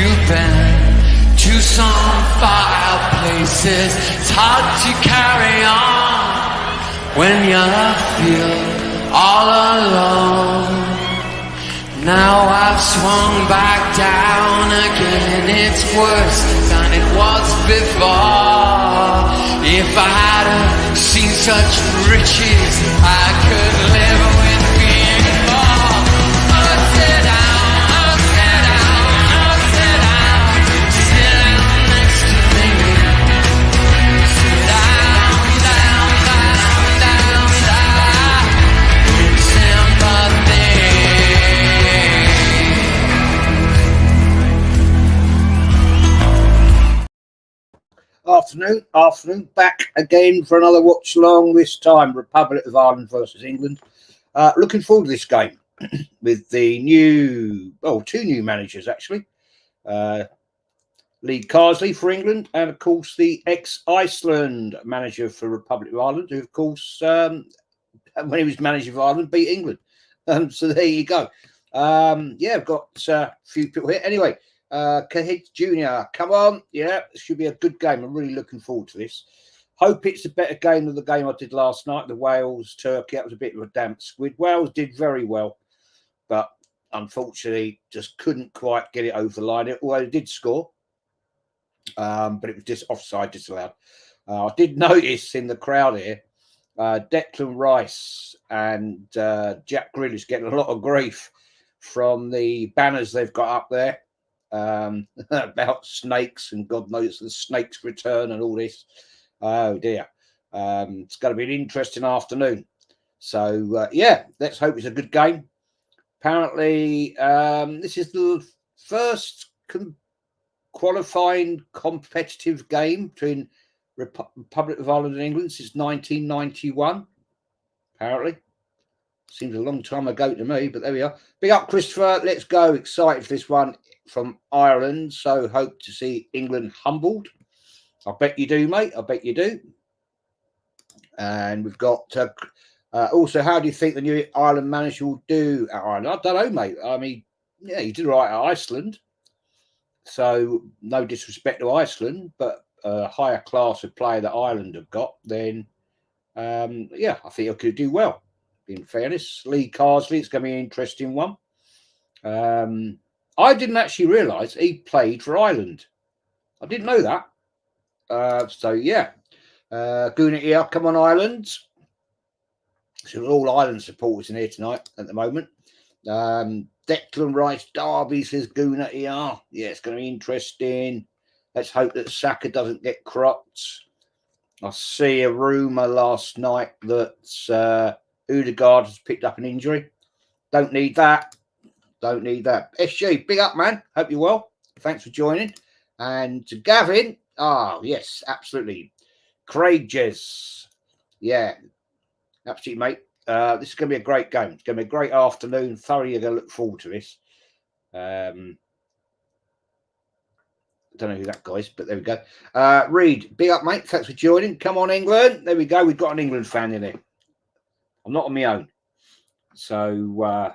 you've been to some fireplaces. It's hard to carry on when you feel all alone. Now I've swung back down again. It's worse than it was before. If I hadn't seen such riches, I could live with being poor. Oh, sit down, oh, sit down, oh, sit down. Sit down next to me. Sit down, down, down, down, down. Sympathy. Afternoon, back again for another watch along, this time Republic of Ireland versus England. Looking forward to this game with the two new managers actually. Lee Carsley for England and of course the ex-Iceland manager for Republic of Ireland, who of course when he was manager of Ireland beat England. So there you go. I've got a few people here. Anyway, Cahill Jr., come on. Yeah, it should be a good game. I'm really looking forward to this. Hope it's a better game than the game I did last night, the Wales-Turkey. That was a bit of a damp squid. Wales did very well, but unfortunately just couldn't quite get it over the line. Although they did score, but it was just offside disallowed. I did notice in the crowd here, Declan Rice and Jack Grealish getting a lot of grief from the banners they've got up there. About snakes and God knows the snakes return and all this. Oh dear. It's going to be an interesting afternoon. So let's hope it's a good game. Apparently this is the first qualifying competitive game between Republic of Ireland and England since 1991. Apparently. Seems a long time ago to me, but there we are. Big up, Christopher. Let's go. Excited for this one from Ireland. So hope to see England humbled. I bet you do, mate. I bet you do. And we've got also, how do you think the new Ireland manager will do at Ireland? I don't know, mate. I mean, yeah, he did right at Iceland. So no disrespect to Iceland, but a higher class of player that Ireland have got, then I think he could do well. In fairness, Lee Carsley, it's going to be an interesting one. I didn't actually realise he played for Ireland. I didn't know that. Guna here, come on, Ireland. So all Ireland supporters in here tonight at the moment. Declan Rice, Derby, says Guna here. Yeah, it's going to be interesting. Let's hope that Saka doesn't get cropped. I see a rumour last night that Odegaard has picked up an injury. Don't need that. SG, big up, man. Hope you're well. Thanks for joining. And to Gavin, yes, absolutely. Craig Jez. Yeah, absolutely, mate. This is going to be a great game. It's going to be a great afternoon. Thoroughly going to look forward to this. I don't know who that guy is, but there we go. Reed, big up, mate. Thanks for joining. Come on, England. There we go. We've got an England fan in here. I'm not on my own. So,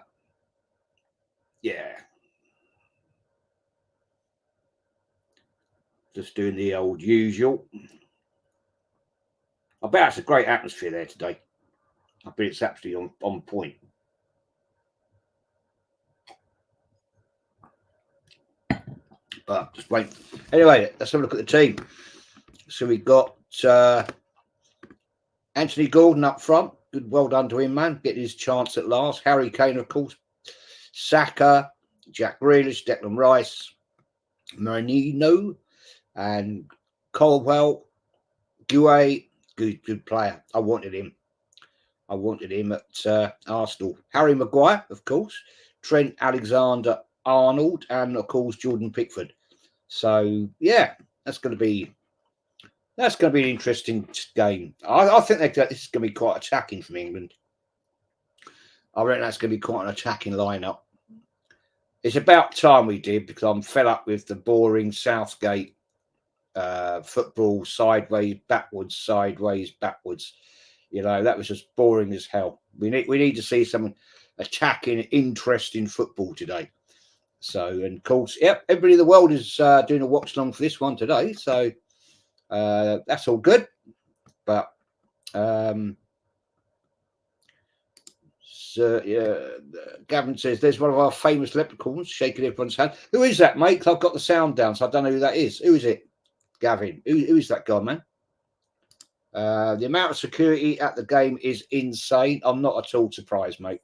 just doing the old usual. I bet it's a great atmosphere there today. I bet it's absolutely on point. But just wait. Anyway, let's have a look at the team. So we got Anthony Gordon up front. Good, well done to him, man. Getting his chance at last. Harry Kane, of course. Saka, Jack Grealish, Declan Rice, Marinino, and Colwell. Guay, good player. I wanted him at Arsenal. Harry Maguire, of course. Trent Alexander-Arnold, and of course Jordan Pickford. So yeah, that's going to be an interesting game. I think this is going to be quite attacking from England. I reckon that's going to be quite an attacking lineup. It's about time we did, because I'm fed up with the boring Southgate football sideways, backwards. You know, that was just boring as hell. We need to see some attacking, interesting football today. So, and of course, yep, everybody in the world is doing a watch long for this one today. So that's all good. But so, yeah, Gavin says there's one of our famous leprechauns shaking everyone's hand. Who is that, mate? 'Cause I've got the sound down, so I don't know who that is. Who is it? Gavin. Who is that guy, man? The amount of security at the game is insane. I'm not at all surprised, mate.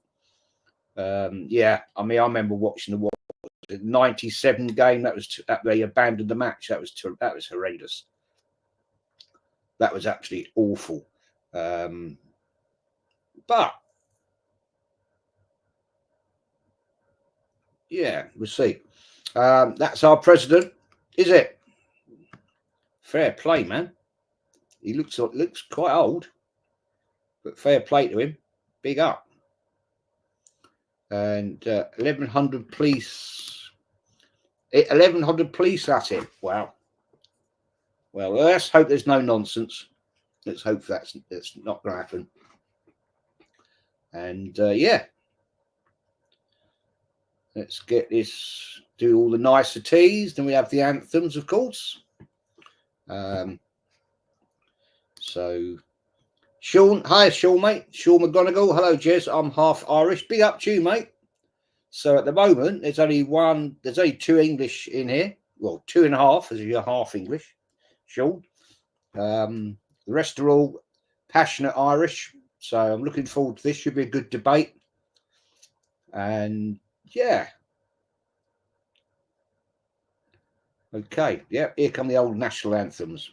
Yeah, I mean, I remember watching the 97 game. That they abandoned the match. That was horrendous. That was absolutely awful. But yeah, we'll see. That's our president, is it? Fair play, man. He looks quite old, but fair play to him. Big up. And 1,100 police. 1,100 police at it. Wow. Well, let's hope there's no nonsense. Let's hope that's not going to happen. And yeah, let's get this. Do all the niceties. Then we have the anthems, of course. So, Sean, hi, Sean, mate. Sean McGonigal. Hello, Jez. I'm half Irish. Big up to you, mate. So at the moment, there's only two English in here. Well, 2.5, as you're half English, Sean. The rest are all passionate Irish. So I'm looking forward to this. Should be a good debate. And yeah. Okay. Yeah, here come the old national anthems.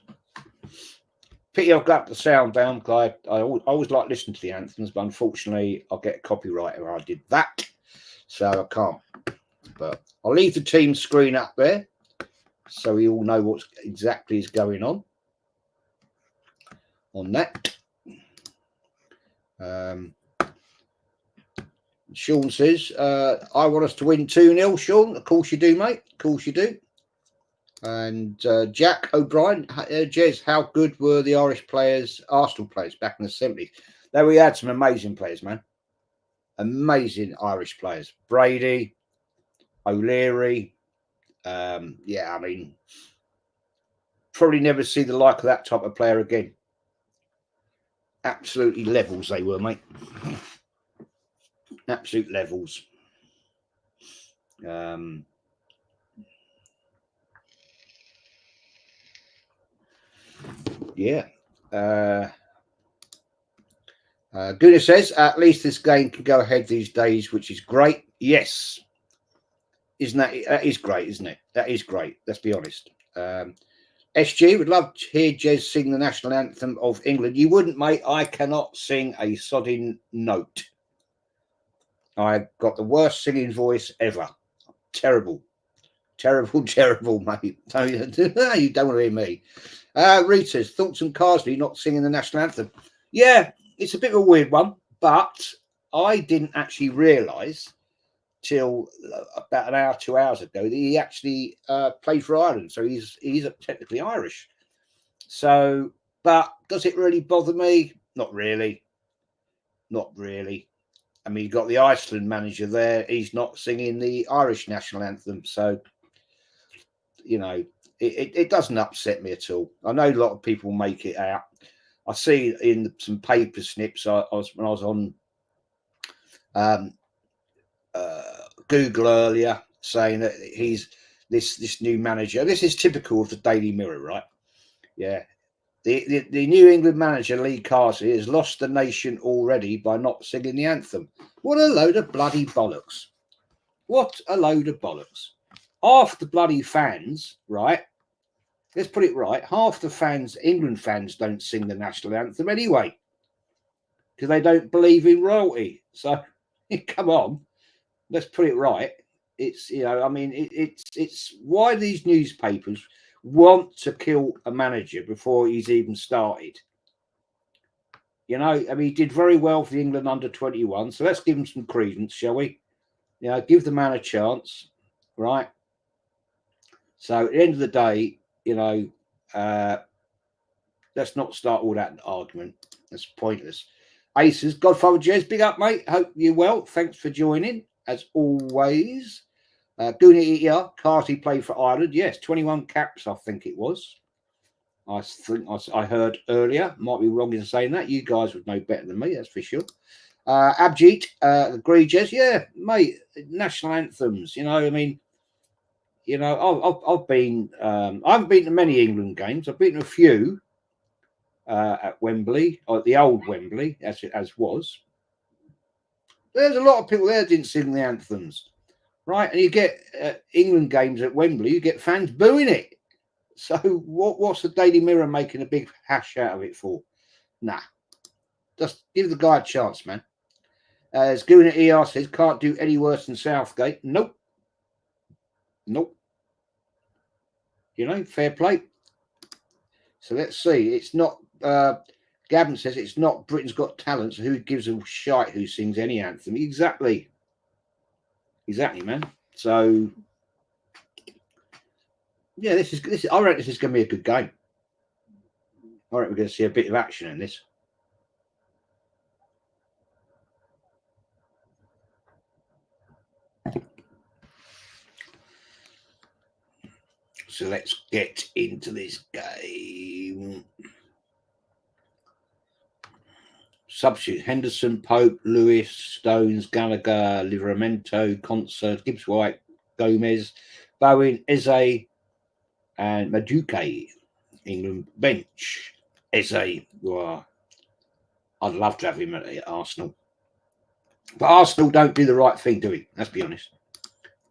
Pity I've got the sound down, because I always like listening to the anthems, but unfortunately I'll get a copyright if I did that. So I can't. But I'll leave the team screen up there so we all know what exactly is going on that. Sean says, I want us to win 2-0, Sean. Of course you do, mate. Of course you do. And Jack O'Brien, Jez, how good were the Arsenal players back in the 70s? There we had some amazing players, man. Amazing Irish players. Brady, O'Leary. Yeah, I mean, probably never see the like of that type of player again. Absolutely levels they were, mate. Absolute levels. Yeah. Gunnar says, at least this game can go ahead these days, which is great. Yes. That is great, isn't it? That is great. Let's be honest. SG, would love to hear Jez sing the national anthem of England. You wouldn't, mate. I cannot sing a sodding note. I've got the worst singing voice ever. Terrible. Terrible, terrible, mate. You don't want to hear me. Rita's thoughts on Carsley not singing the national anthem. Yeah, it's a bit of a weird one, but I didn't actually realise till about an hour, 2 hours ago that he actually played for Ireland. So he's technically Irish. So, but does it really bother me? Not really. Not really. I mean, you've got the Iceland manager there. He's not singing the Irish national anthem. So, you know, it doesn't upset me at all. I know a lot of people make it out. I see in some paper snips when I was on Google earlier, saying that he's this new manager. This is typical of the Daily Mirror, right? Yeah. The New England manager, Lee Carsley, has lost the nation already by not singing the anthem. What a load of bloody bollocks. What a load of bollocks. Half the bloody fans, right? Let's put it right. Half the fans, England fans, don't sing the national anthem anyway, because they don't believe in royalty. So, come on, let's put it right. It's, you know, I mean, it's why these newspapers want to kill a manager before he's even started. You know, I mean, he did very well for the England under-21, so let's give him some credence, shall we? You know, give the man a chance, right? So at the end of the day, you know, let's not start all that argument. That's pointless. Aces, Godfather Jez, big up, mate. Hope you're well. Thanks for joining, as always. Gunnar Carty played for Ireland. Yes, 21 caps, I think it was. I think I heard earlier. Might be wrong in saying that. You guys would know better than me, that's for sure. Abjit, egregious. Yeah, mate, national anthems. You know, I mean, you know, I've been, I haven't been to many England games. I've been to a few at Wembley, or at the old Wembley, as was. There's a lot of people there didn't sing the anthems, right? And you get England games at Wembley, you get fans booing it. So what's the Daily Mirror making a big hash out of it for? Nah, just give the guy a chance, man. As Gunnar ER says, can't do any worse than Southgate. Nope. Nope. You know, fair play. So let's see. It's not, Gavin says it's not Britain's Got Talent, so who gives a shite who sings any anthem? Exactly. Exactly, man. So, yeah, this is. I reckon this is going to be a good game. I reckon we're going to see a bit of action in this. So let's get into this game. Substitute: Henderson, Pope, Lewis, Stones, Gallagher, Livramento, Concert, Gibbs White, Gomez, Bowen, Eze, and Madueke. England bench. Eze, well, I'd love to have him at Arsenal. But Arsenal don't do the right thing, do we? Let's be honest.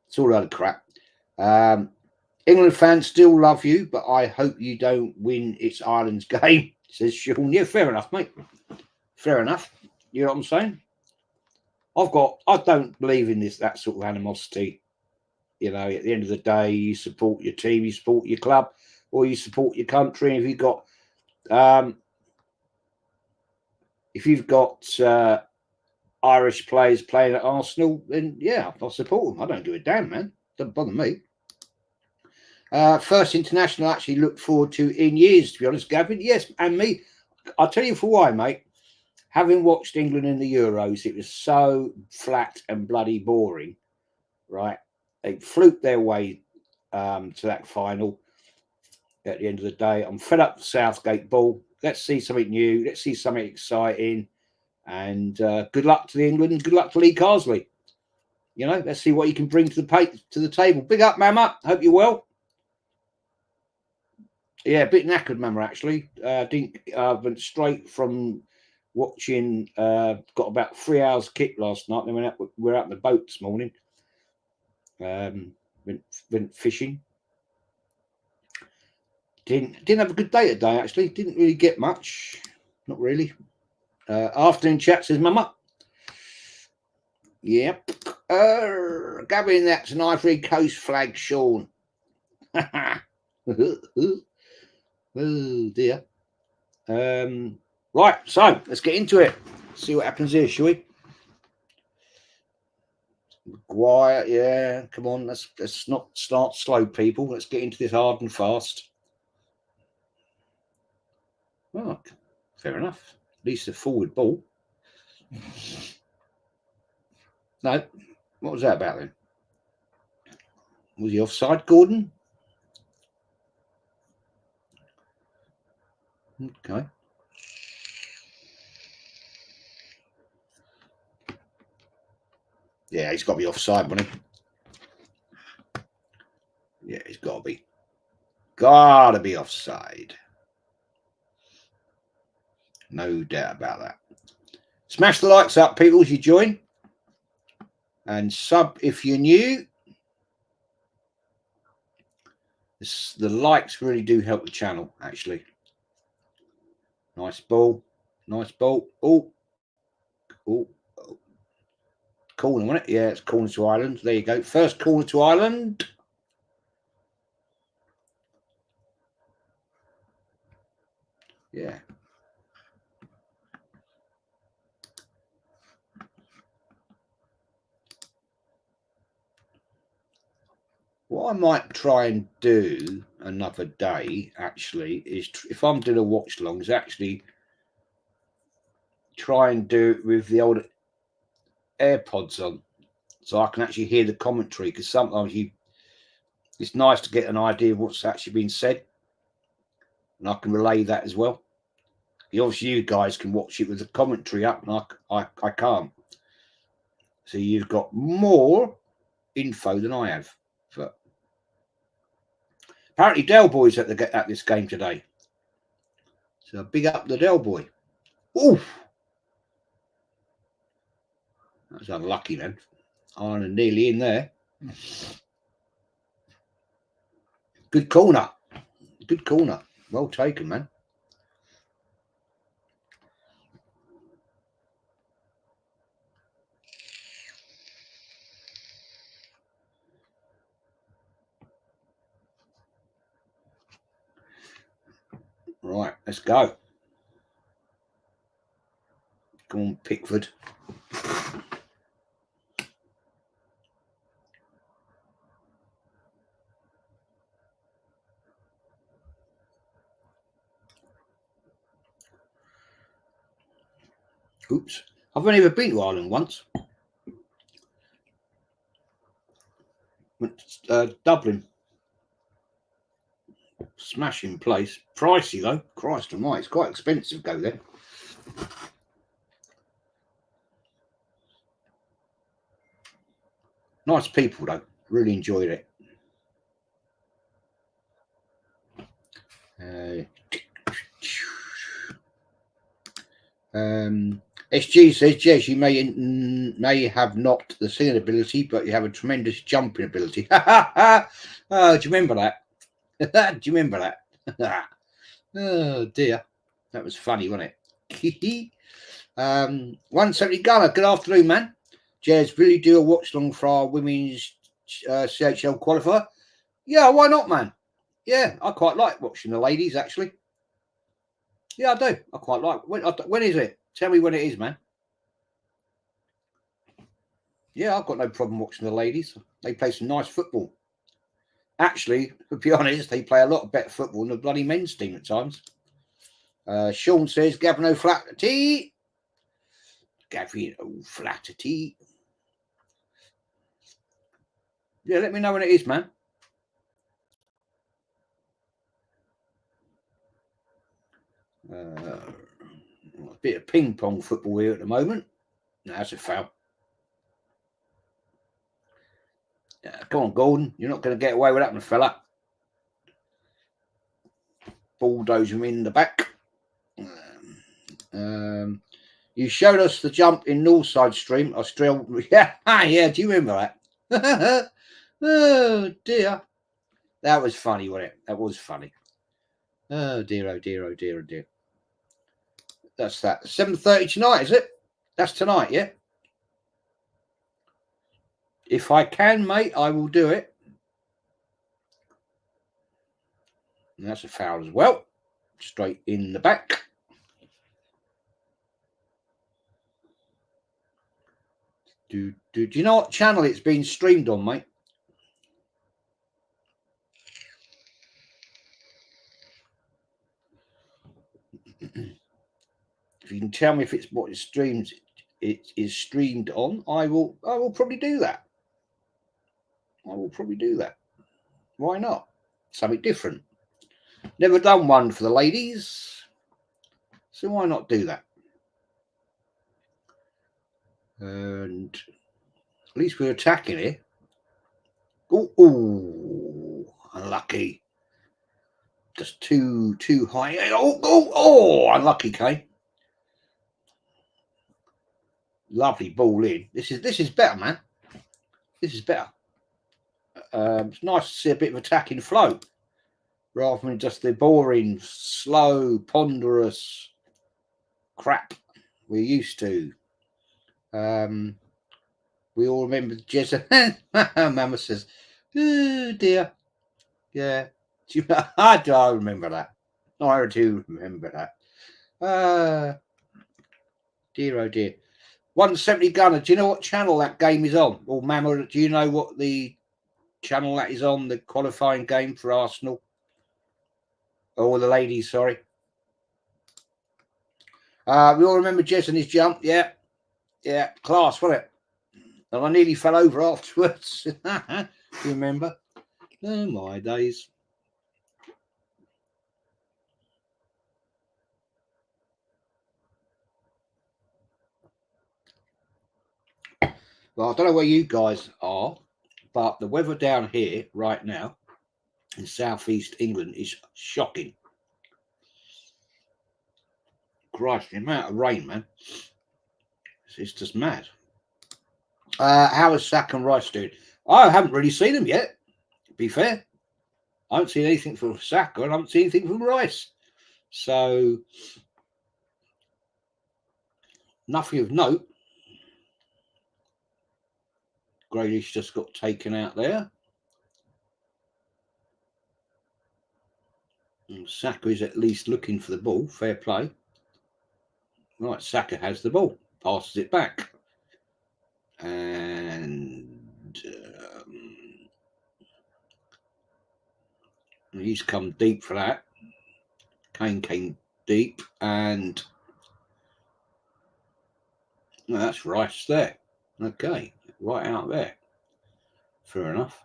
It's all a lot of crap. England fans still love you, but I hope you don't win. It's Ireland's game, says Sean. Yeah, fair enough, mate. Fair enough. You know what I'm saying? I don't believe in that sort of animosity. You know, at the end of the day, you support your team, you support your club, or you support your country. And if you've got Irish players playing at Arsenal, then yeah, I'll support them. I don't give a damn, man. Doesn't bother me. First international I actually look forward to in years, to be honest, Gavin. Yes, and me. I'll tell you for why, mate. Having watched England in the Euros, it was so flat and bloody boring, right? They fluked their way to that final at the end of the day. I'm fed up with Southgate ball. Let's see something new. Let's see something exciting. And good luck to the England. Good luck to Lee Carsley. You know, let's see what he can bring to the table. Big up, Mama. Hope you're well. Yeah, a bit knackered, Mama, actually. Went straight from watching, got about 3 hours kick last night. Then we're out in the boat this morning. Went fishing. Didn't have a good day today, actually. Didn't really get much. Not really. Afternoon chat, says Mama. Yep. Gavin, that's an Ivory Coast flag, Sean. Oh dear. Right, so let's get into it. See what happens here, shall we? Quiet, yeah. Come on, let's not start slow, people. Let's get into this hard and fast. Oh, fair enough. At least a forward ball. No, what was that about then? Was he offside, Gordon? Okay. Yeah, he's got to be offside, wouldn't he? Yeah, he's got to be. Got to be offside. No doubt about that. Smash the likes up, people, as you join. And sub if you're new. The likes really do help the channel, actually. Nice ball. Nice ball. Oh. Corner, wasn't it? Yeah, it's corner to Ireland. There you go. First corner to Ireland. Yeah. What I might try and do another day, actually, is if I'm doing a watch along, is actually try and do it with the old AirPods on. so I can actually hear the commentary, because sometimes it's nice to get an idea of what's actually been said, and I can relay that as well. Obviously, you guys can watch it with the commentary up, and I can't. So you've got more info than I have. But apparently, Del Boy's at this game today. So big up the Del Boy. Oof. That's unlucky then. Ireland nearly in there. Good corner. Good corner. Well taken, man. Right, let's go. Come on, Pickford. Oops. I've only ever been to Ireland once. Dublin. Smashing place. Pricey though. Christ almighty. It's quite expensive to go there. Nice people though. Really enjoyed it. SG says, yes, you may have not the singing ability, but you have a tremendous jumping ability. Oh, do you remember that? Do you remember that? Oh dear, that was funny, wasn't it? 170 Gunner, good afternoon, man. Jez, will you do a watch long for our women's CHL qualifier? Yeah, why not, man? Yeah, I quite like watching the ladies, actually. Yeah, I do. I quite like. When is it? Tell me when it is, man. Yeah, I've got no problem watching the ladies. They play some nice football. Actually, to be honest, they play a lot of better football than the bloody men's team at times. Sean says, Gavin O'Flaherty. Gavin O'Flaherty. Yeah, let me know when it is, man. A bit of ping pong football here at the moment. No, that's a foul. Come on, Gordon. You're not going to get away with that one, fella. Bulldoze him in the back. You showed us the jump in Northside stream. I still, yeah. Do you remember that? Oh dear, that was funny, wasn't it? That was funny. Oh dear, oh dear, oh dear, oh dear. That's that. 7:30 tonight, is it? That's tonight, yeah. If I can, mate, I will do it. And that's a foul as well. Straight in the back. Do you know what channel it's been streamed on, mate? If you can tell me if it's what it is streamed on, I will probably do that. I will probably do that. Why not? Something different. Never done one for the ladies, so why not do that? And at least we're attacking here. Oh, unlucky. Just too high. Oh, unlucky, Kane. Lovely ball in. This is better, man. This is better. It's nice to see a bit of attacking flow rather than just the boring, slow, ponderous crap we're used to. We all remember Jezza. Mama says, oh dear. Yeah. I remember that. I do remember that. Dear, oh dear. 170 Gunner, do you know what channel that game is on? Or Mama, do you know what the channel that is on, the qualifying game for Arsenal? Or the ladies, sorry. We all remember Jez and his jump. Yeah. Class, wasn't it? And I nearly fell over afterwards. Do you remember? Oh, my days. Well, I don't know where you guys are, but the weather down here right now in southeast England is shocking. Christ, the amount of rain, man. It's just mad. How is Sack and Rice doing? I haven't really seen them yet, to be fair. I haven't seen anything from Saka and I haven't seen anything from Rice. So, nothing of note. Grealish just got taken out there. And Saka is at least looking for the ball. Fair play. Right, Saka has the ball. Passes it back. And he's come deep for that. Kane came deep. And well, that's Rice there. Okay, right out there. Fair enough.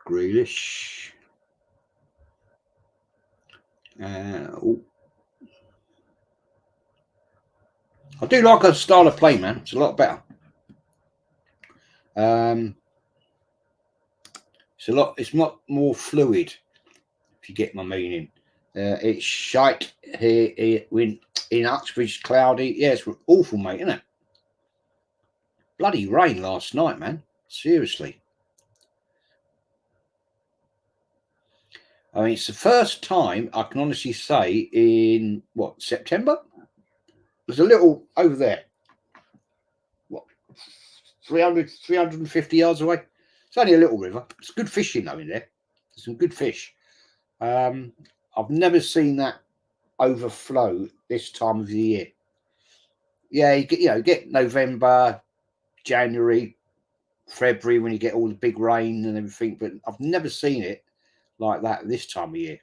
Grealish. I do like her style of play, man. It's a lot better. It's not more fluid, if you get my meaning. It's shite here when in Uxbridge, cloudy. Yeah, it's awful, mate, isn't it? Bloody rain last night, man. Seriously. I mean, it's the first time I can honestly say in what, September? There's a little over there. What, 350 yards away? It's only a little river. It's good fishing though in there. There's some good fish. I've never seen that overflow this time of the year. Yeah, you get November, January, February when you get all the big rain and everything, but I've never seen it like that this time of year.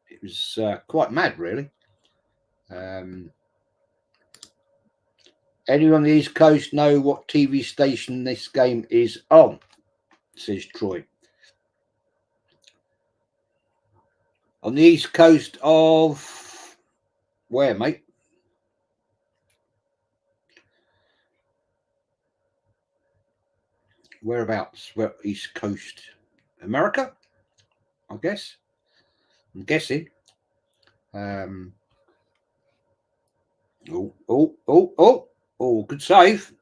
It was quite mad, really. Anyone on the East Coast know what TV station this game is on? Says Troy. On the East Coast of where, mate? Whereabouts? Where, East Coast? America? I guess. I'm guessing. Oh, good save.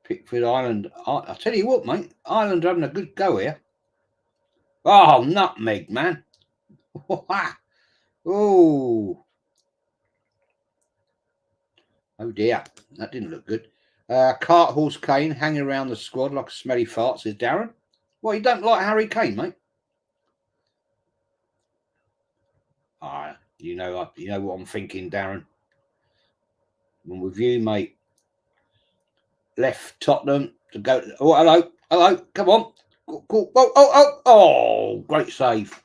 Pickford Island. I'll tell you what, mate. Ireland having a good go here. Oh, nutmeg, man. Oh. Oh, dear. That didn't look good. Cart Horse Kane hanging around the squad like a smelly fart, says Darren. Well, you don't like Harry Kane, mate? You know what I'm thinking, Darren. I'm with you, mate. Left Tottenham to go. Oh, hello. Come on. Cool. Oh, great save.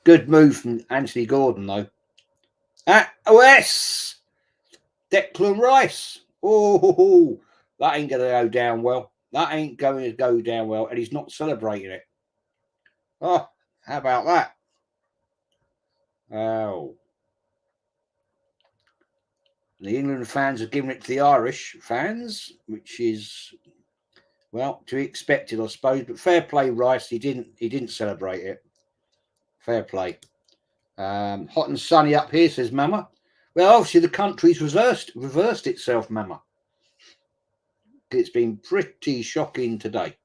Good move from Anthony Gordon, though. Yes. Declan Rice. Oh, that ain't going to go down well. That ain't going to go down well, and he's not celebrating it. Oh, how about that? Oh. The England fans are giving it to the Irish fans, which is, well, to be expected, I suppose. But fair play, Rice. He didn't celebrate it. Fair play. Hot and sunny up here, says Mama. Well, obviously the country's reversed itself, Mama. It's been pretty shocking today.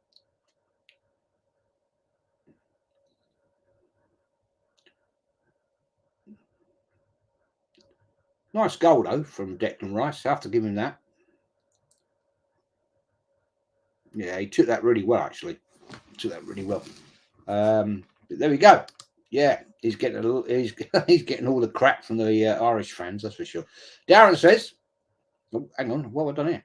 Nice goal, though, from Declan Rice. I have to give him that. Yeah, he took that really well, actually. But there we go. Yeah, he's getting he's getting all the crap from the Irish fans, that's for sure. Darren says, oh, hang on, what have I done here?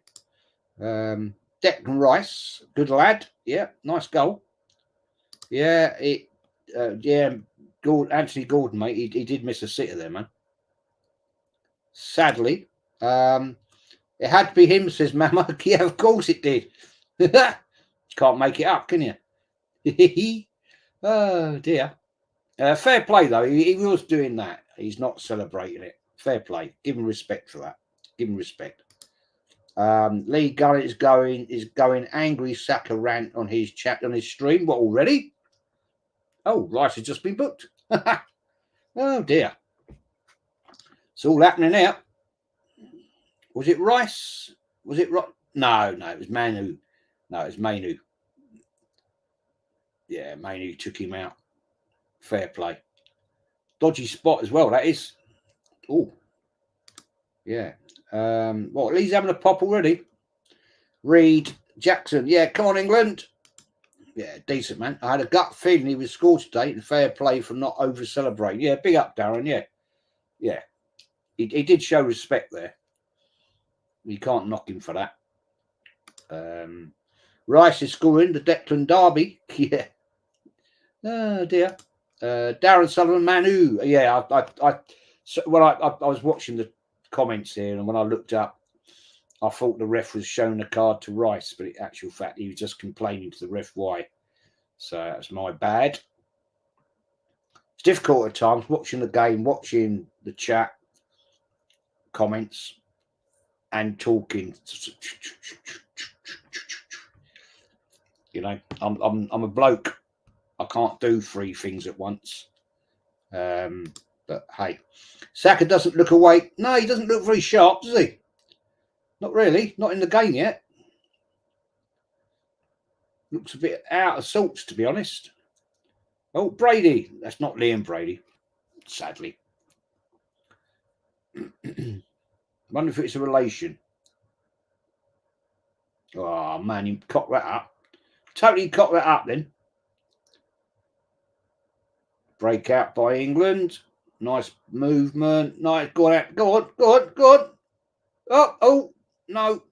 Declan Rice, good lad. Yeah, nice goal. Yeah, Anthony Gordon, mate, he did miss a sitter there, man. Sadly. It had to be him, says Mama. Yeah, of course it did. You can't make it up, can you? Oh, dear. Fair play, though. He was doing that. He's not celebrating it. Fair play. Give him respect for that. Give him respect. Lee Gunn is going angry Saka rant on his chat on his stream. What, already? Oh, Rice has just been booked. Oh, dear. It's all happening now. Was it Rice? Was it No, it was Manu. No, it was Manu. Yeah, Manu took him out. Fair play. Dodgy spot as well, that is. Oh, yeah. Well, Lee's having a pop already. Reed Jackson. Yeah, come on, England. Yeah, decent, man. I had a gut feeling he would score today, and fair play for not over-celebrating. Yeah, big up, Darren. Yeah. He did show respect there. You can't knock him for that. Rice is scoring the Declan Derby. Yeah. Oh, dear. Darren Sullivan, Manu. Yeah, I was watching the comments here, and when I looked up, I thought the ref was showing a card to Rice, but in actual fact, he was just complaining to the ref why. So that's my bad. It's difficult at times watching the game, watching the chat, comments, and talking. You know, I'm a bloke. I can't do three things at once. But hey, Saka doesn't look awake. No, he doesn't look very sharp, does he? Not really. Not in the game yet. Looks a bit out of sorts, to be honest. Oh, Brady. That's not Liam Brady, sadly. Wonder if it's a relation. Oh, man, you cocked that up. Totally cocked that up then. Breakout by England. Nice movement. Nice. Go on. Oh, no.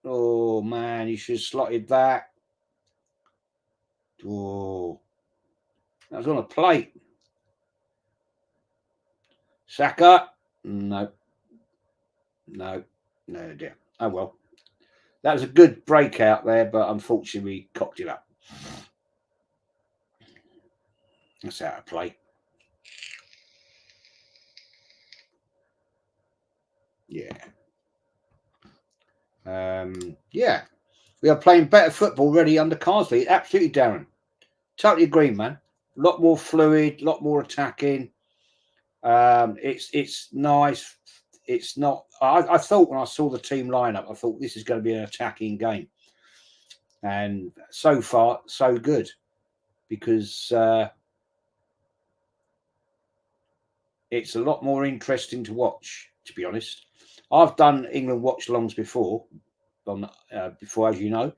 Oh, man, you should have slotted that. Oh, that was on a plate. Saka. No, dear. Oh, well. That was a good breakout there, but unfortunately, we cocked it up. That's out of play. Yeah. Yeah. We are playing better football already under Carsley. Absolutely, Darren. Totally agree, man. A lot more fluid, a lot more attacking. It's nice. It's not. I thought when I saw the team lineup, I thought this is going to be an attacking game, and so far so good, because it's a lot more interesting to watch. To be honest, I've done England watch-alongs before, as you know,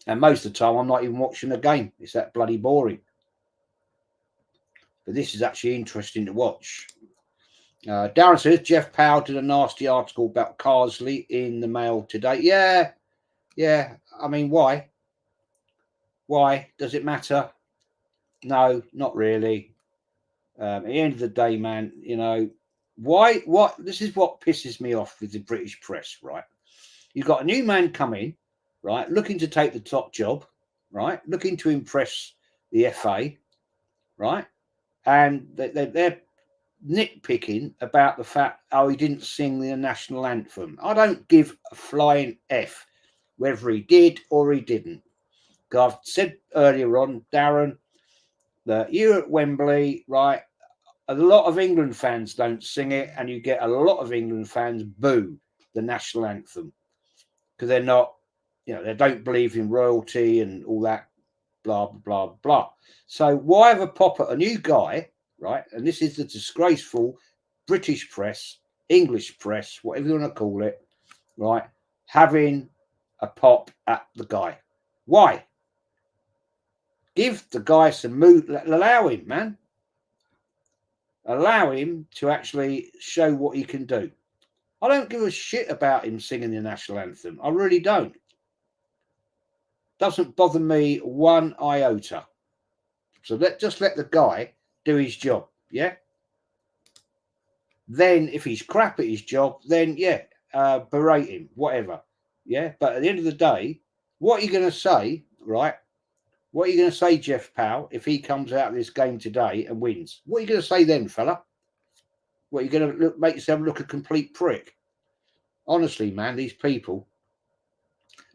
and most of the time I'm not even watching the game. It's that bloody boring. But this is actually interesting to watch. Darren says Jeff Powell did a nasty article about Carsley in the Mail today. Yeah. I mean, why? Why does it matter? No, not really. At the end of the day, man, you know why? What? This is what pisses me off with the British press, right? You've got a new man coming, right, looking to take the top job, right, looking to impress the FA, right, and they're nitpicking about the fact, he didn't sing the national anthem. I don't give a flying F whether he did or he didn't. Because I've said earlier on, Darren, that you're at Wembley, right? A lot of England fans don't sing it, and you get a lot of England fans boo the national anthem because they're not, they don't believe in royalty and all that, blah, blah, blah. So why have a pop at a new guy, right? And this is the disgraceful British press, English press, whatever you want to call it, right? Having a pop at the guy. Why? Give the guy some mood. Allow him, man. Allow him to actually show what he can do. I don't give a shit about him singing the national anthem. I really don't. Doesn't bother me one iota. So just let the guy do his job. Yeah. Then if he's crap at his job, then yeah, berate him, whatever. Yeah. But at the end of the day, what are you going to say, right? What are you going to say, Jeff Powell, if he comes out of this game today and wins? What are you going to say then, fella? What, are you going to make yourself look a complete prick? Honestly, man, these people.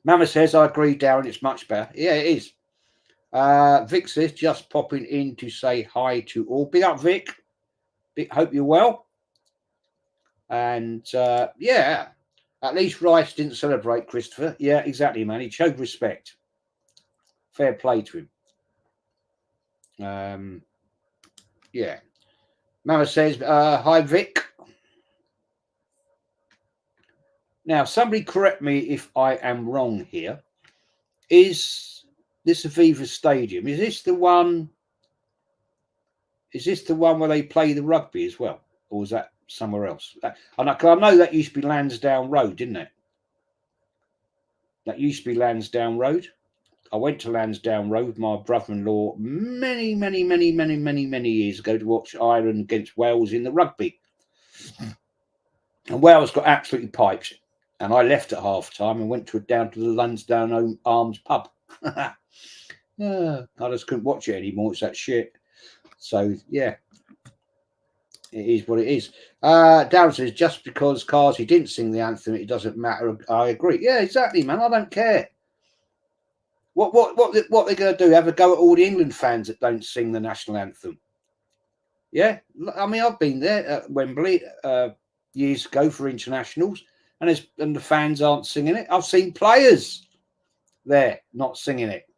Mama says, I agree, Darren, it's much better. Yeah, it is. Vic says, just popping in to say hi to all. Big up, Vic. Hope you're well. And yeah, at least Rice didn't celebrate, Christopher. Yeah, exactly, man. He showed respect. Fair play to him. Yeah. Mama says, hi, Vic. Now, somebody correct me if I am wrong here. Is this Aviva Stadium? Is this the one where they play the rugby as well? Or is that somewhere else? I know that used to be Lansdowne Road, didn't it? That used to be Lansdowne Road. I went to Lansdowne Road with my brother-in-law many years ago to watch Ireland against Wales in the rugby. And Wales got absolutely piped. And I left at half time and went down to the Lansdowne Arms pub. I just couldn't watch it anymore. It's that shit. So, yeah. It is what it is. Darren says, just because Carsey didn't sing the anthem, it doesn't matter. I agree. Yeah, exactly, man. I don't care. What they're going to do? Have a go at all the England fans that don't sing the national anthem? Yeah. I mean, I've been there at Wembley years ago for internationals. And the fans aren't singing it. I've seen players there not singing it.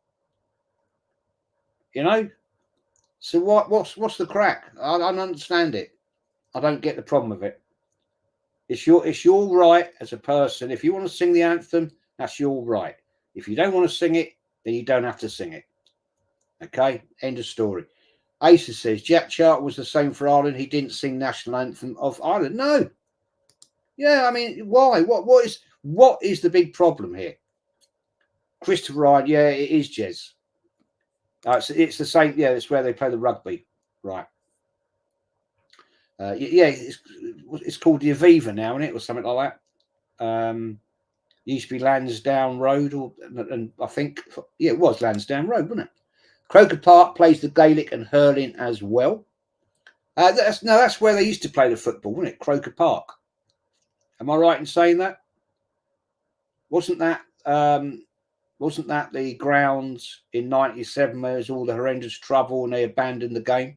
You know? So what's the crack? I don't understand it. I don't get the problem with it. It's your right as a person. If you want to sing the anthem, that's your right. If you don't want to sing it, then you don't have to sing it. Okay? End of story. Asa says, Jack Chart was the same for Ireland. He didn't sing national anthem of Ireland. No. Yeah, I mean, why? What is the big problem here? Christopher Ryan, yeah, it is, Jez. It's the same. Yeah, it's where they play the rugby, right? Yeah, it's called the Aviva now, isn't it, or something like that? Used to be Lansdowne Road, and I think it was Lansdowne Road, wasn't it? Croker Park plays the Gaelic and hurling as well. That's where they used to play the football, wasn't it? Croker Park. Am I right in saying that? Wasn't that the grounds in '97 where there was all the horrendous trouble and they abandoned the game?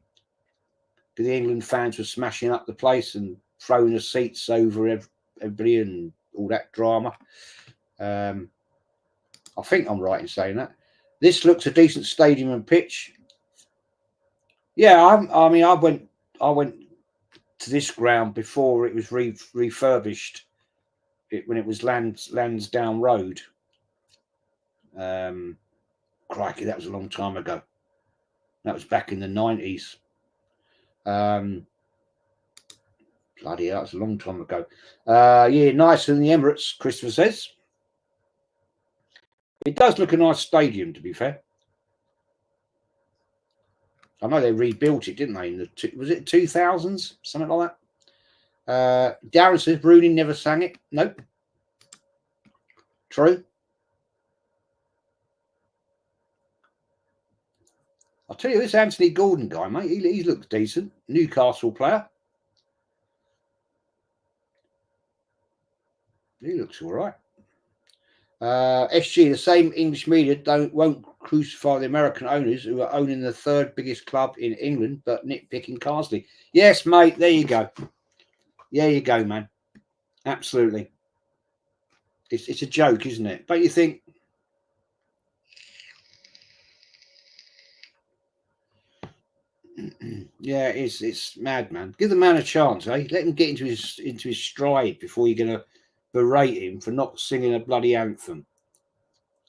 Because the England fans were smashing up the place and throwing the seats over everybody and all that drama. I think I'm right in saying that. This looks a decent stadium and pitch. Yeah, I went to this ground before it was refurbished. When it was Lansdowne Road. Crikey, that was a long time ago. That was back in the 90s. Bloody hell, that's a long time ago. Yeah, nicer than the Emirates, Christopher says. It does look a nice stadium, to be fair. I know they rebuilt it, didn't they? Was it 2000s? Something like that. Darren says Rooney never sang it. Nope. True. I'll tell you, this Anthony Gordon guy, mate, he looks decent. Newcastle player. He looks all right. SG, the same English media won't crucify the American owners who are owning the third biggest club in England, but nitpicking Carsley. Yes, mate, there you go. There you go, man. Absolutely. It's a joke, isn't it? Don't you think? Yeah, it's mad, man. Give the man a chance, eh? Let him get into his stride before you're going to berate him for not singing a bloody anthem.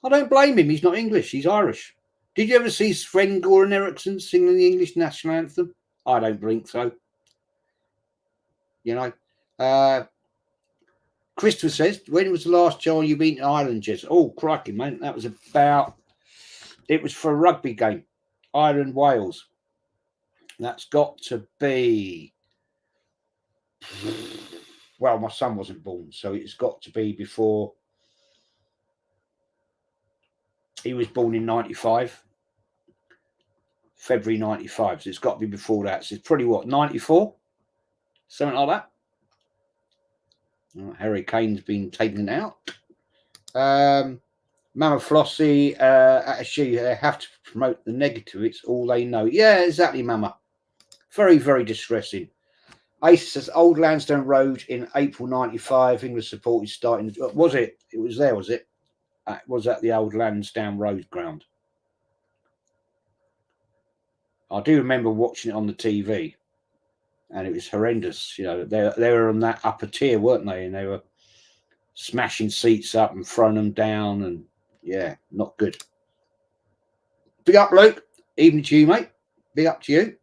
I don't blame him. He's not English. He's Irish. Did you ever see Sven Goran Eriksson singing the English national anthem? I don't think so. You know. Christopher says, when was the last time you've been to Ireland, Jess? Oh, crikey, man. That was it was for a rugby game. Ireland, Wales. That's got to be, well, my son wasn't born, so it's got to be before. He was born in 95, February 95, so it's got to be before that. So it's probably what, 94, something like that. Harry Kane's been taken out. Mama Flossie, actually, they have to promote the negative. It's all they know. Yeah, exactly, Mama. Very, very distressing. Ace says Old Lansdowne Road in April 95. English supporters starting. Was it? It was there, was it? Was at the Old Lansdowne Road ground. I do remember watching it on the TV, and it was horrendous. You know, they were on that upper tier, weren't they? And they were smashing seats up and throwing them down, and yeah, not good. Big up, Luke. Evening to you, mate. Big up to you.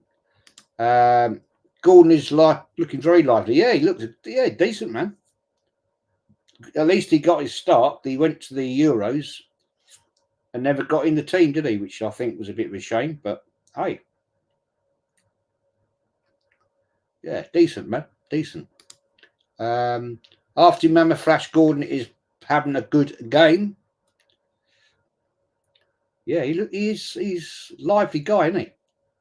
Gordon is looking very lively. Yeah, he looked decent, man. At least he got his start. He went to the Euros and never got in the team, did he? Which I think was a bit of a shame. But hey, yeah, decent, man. Decent. After Mama Flash, Gordon is having a good game. Yeah, he's a lively guy, isn't he?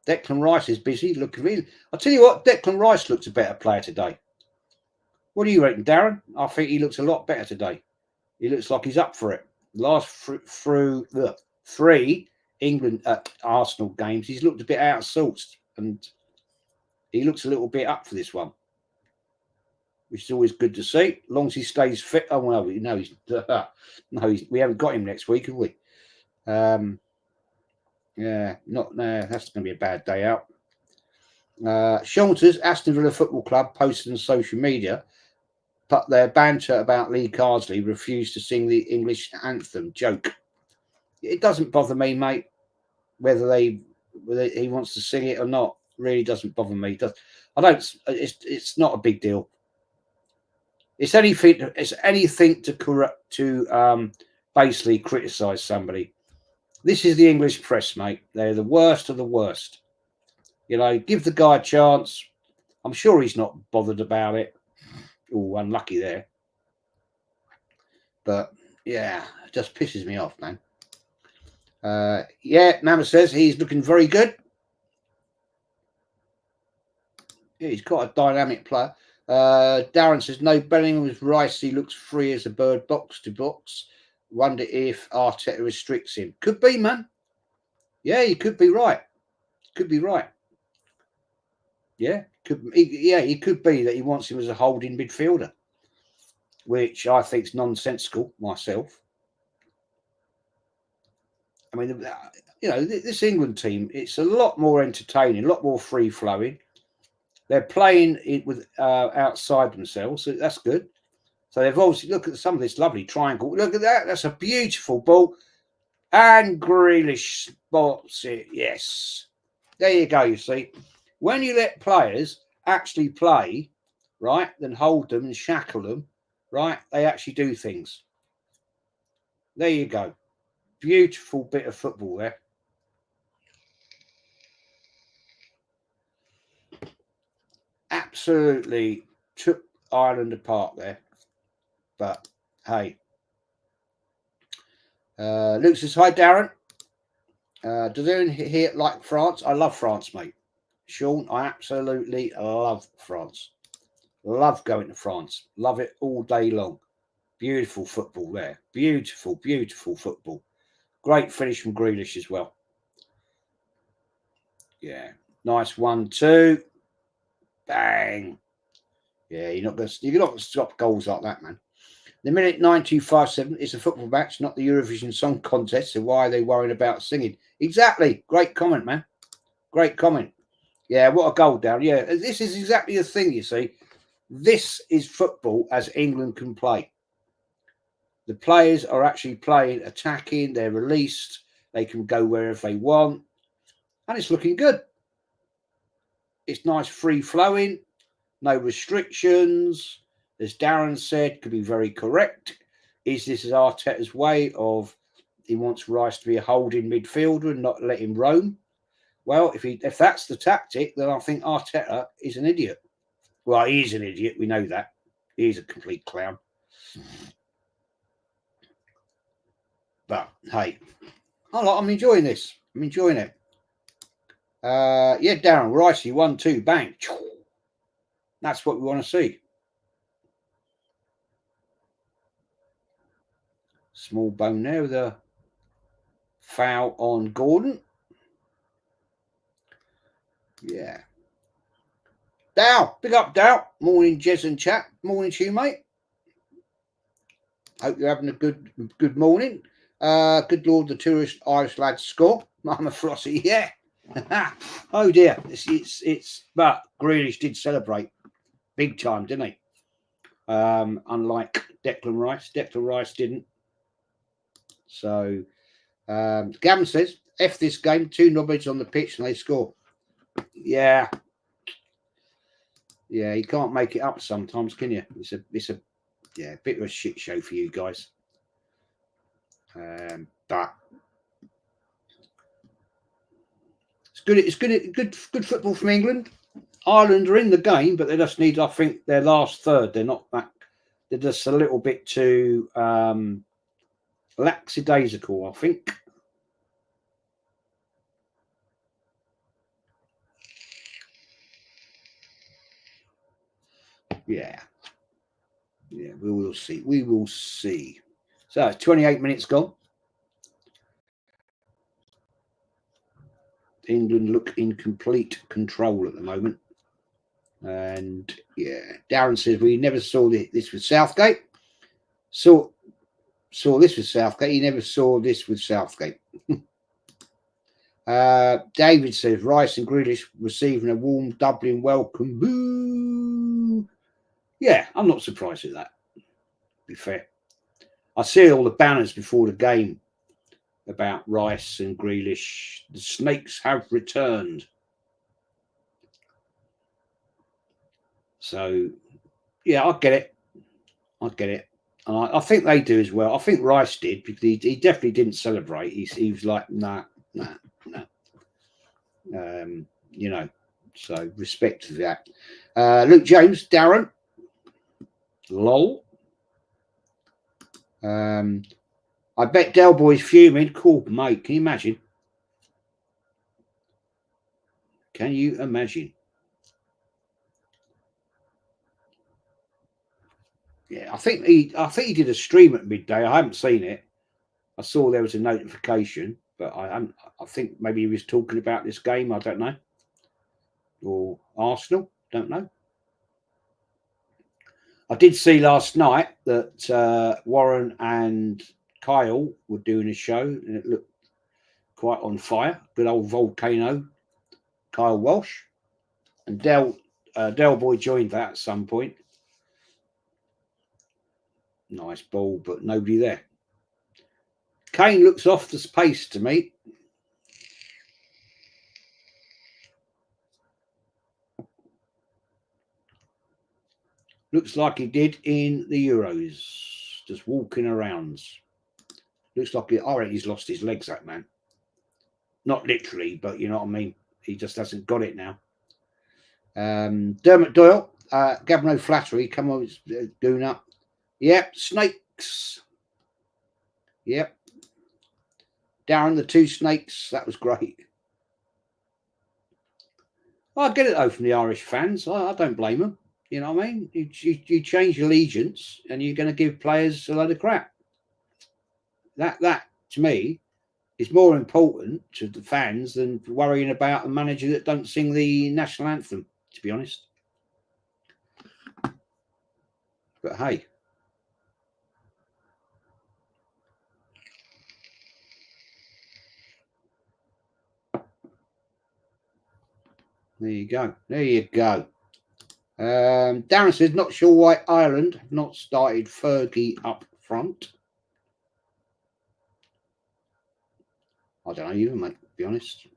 Declan Rice is busy. Looking really. I'll tell you what, Declan Rice looks a better player today. What do you reckon, Darren? I think he looks a lot better today. He looks like he's up for it. Last through the 3 England Arsenal games, he's looked a bit out of sorts, and he looks a little bit up for this one, which is always good to see. As long as he stays fit. Oh well, we haven't got him next week, have we? Yeah, that's going to be a bad day out. Shelters, Aston Villa Football Club posted on social media, but their banter about Lee Carsley refused to sing the English anthem. Joke. It doesn't bother me, mate, whether he wants to sing it or not. Really doesn't bother me. It's not a big deal. It's anything. It's anything to basically criticise somebody. This is the English press, mate. They're the worst of the worst. You know, give the guy a chance. I'm sure he's not bothered about it. Oh, unlucky there. But yeah, it just pisses me off, man. Yeah, Mama says he's looking very good. Yeah, he's quite a dynamic player. Darren says no, Bellingham was Rice. He looks free as a bird, box to box. Wonder if Arteta restricts him. Could be, man. Yeah, you could be right. Could be right. Yeah, he could be that he wants him as a holding midfielder, which I think is nonsensical myself. I mean, you know, this England team, it's a lot more entertaining, a lot more free flowing. They're playing it with outside themselves, so that's good. So they've obviously look at some of this lovely triangle. Look at that. That's a beautiful ball. And Grealish spots it. Yes. There you go, you see. When you let players actually play, right, then hold them and shackle them, right, they actually do things. There you go. Beautiful bit of football there. Absolutely took Ireland apart there. But hey, Luke says, hi, Darren. Does anyone here like France? I love France, mate. Sean, I absolutely love France. Love going to France. Love it all day long. Beautiful football there. Beautiful, beautiful football. Great finish from Grealish as well. Yeah. Nice 1-2. Bang. Yeah, you're not going to stop goals like that, man. The minute 9257 is a football match, not the Eurovision Song Contest. So why are they worrying about singing? Exactly. Great comment, man. Great comment. Yeah, what a goal down. Yeah, this is exactly the thing, you see. This is football as England can play. The players are actually playing, attacking, they're released, they can go wherever they want, and it's looking good. It's nice, free-flowing, no restrictions. As Darren said, could be very correct. Is this Arteta's way of he wants Rice to be a holding midfielder and not let him roam? Well, if that's the tactic, then I think Arteta is an idiot. Well, he is an idiot. We know that. He's a complete clown. But hey, I'm enjoying this. I'm enjoying it. Yeah, Darren, Ricey, 1-2, bang. That's what we want to see. Small bone there with a foul on Gordon. Yeah. Dow, big up, Dow. Morning, Jez and chat. Morning to you, mate. Hope you're having a good morning. Good Lord, the tourist Irish lads score. I'm a Flossie, yeah. Oh dear, it's but Grealish did celebrate big time, didn't he? Unlike Declan Rice didn't. So Gavin says, F this game, 2 knobheads on the pitch and they score. Yeah, you can't make it up sometimes, can you? It's a bit of a shit show for you guys. But it's good football from England. Ireland are in the game, but they just need, I think, their last third. They're not that. They're just a little bit too lackadaisical, I think. Yeah, we will see. So 28 minutes gone. England look in complete control at the moment. And yeah, Darren says we never saw this with Southgate. Saw this with Southgate. He never saw this with Southgate. David says Rice and Grealish receiving a warm Dublin welcome. Boo! Yeah, I'm not surprised at that. To be fair, I see all the banners before the game about Rice and Grealish. The snakes have returned. So, yeah, I get it. And I think they do as well. I think Rice did because he definitely didn't celebrate. He was like, nah. You know, so respect to that. Luke James, Darren, lol. I bet Del Boy's fuming. Cool, mate. Can you imagine? Yeah, I think he did a stream at midday. I haven't seen it. I saw there was a notification, but I think maybe he was talking about this game. I don't know, or Arsenal. Don't know. I did see last night that Warren and Kyle were doing a show, and it looked quite on fire. Good old volcano. Kyle Walsh and Del Boy joined that at some point. Nice ball, but nobody there. Kane looks off the pace to me. Looks like he did in the Euros, just walking around. Looks like I reckon he's lost his legs, that man. Not literally, but you know what I mean. He just hasn't got it now. Dermot Doyle, Gavin O'Flattery, come on, doing up. Yep, snakes. Yep. Darren, the 2 snakes, that was great. I get it though from the Irish fans. I don't blame them. You know what I mean? You change allegiance and you're going to give players a load of crap. That to me is more important to the fans than worrying about a manager that don't sing the national anthem, to be honest. But hey. There you go. Darren says, not sure why Ireland have not started Fergie up front. I don't know either, mate, to be honest.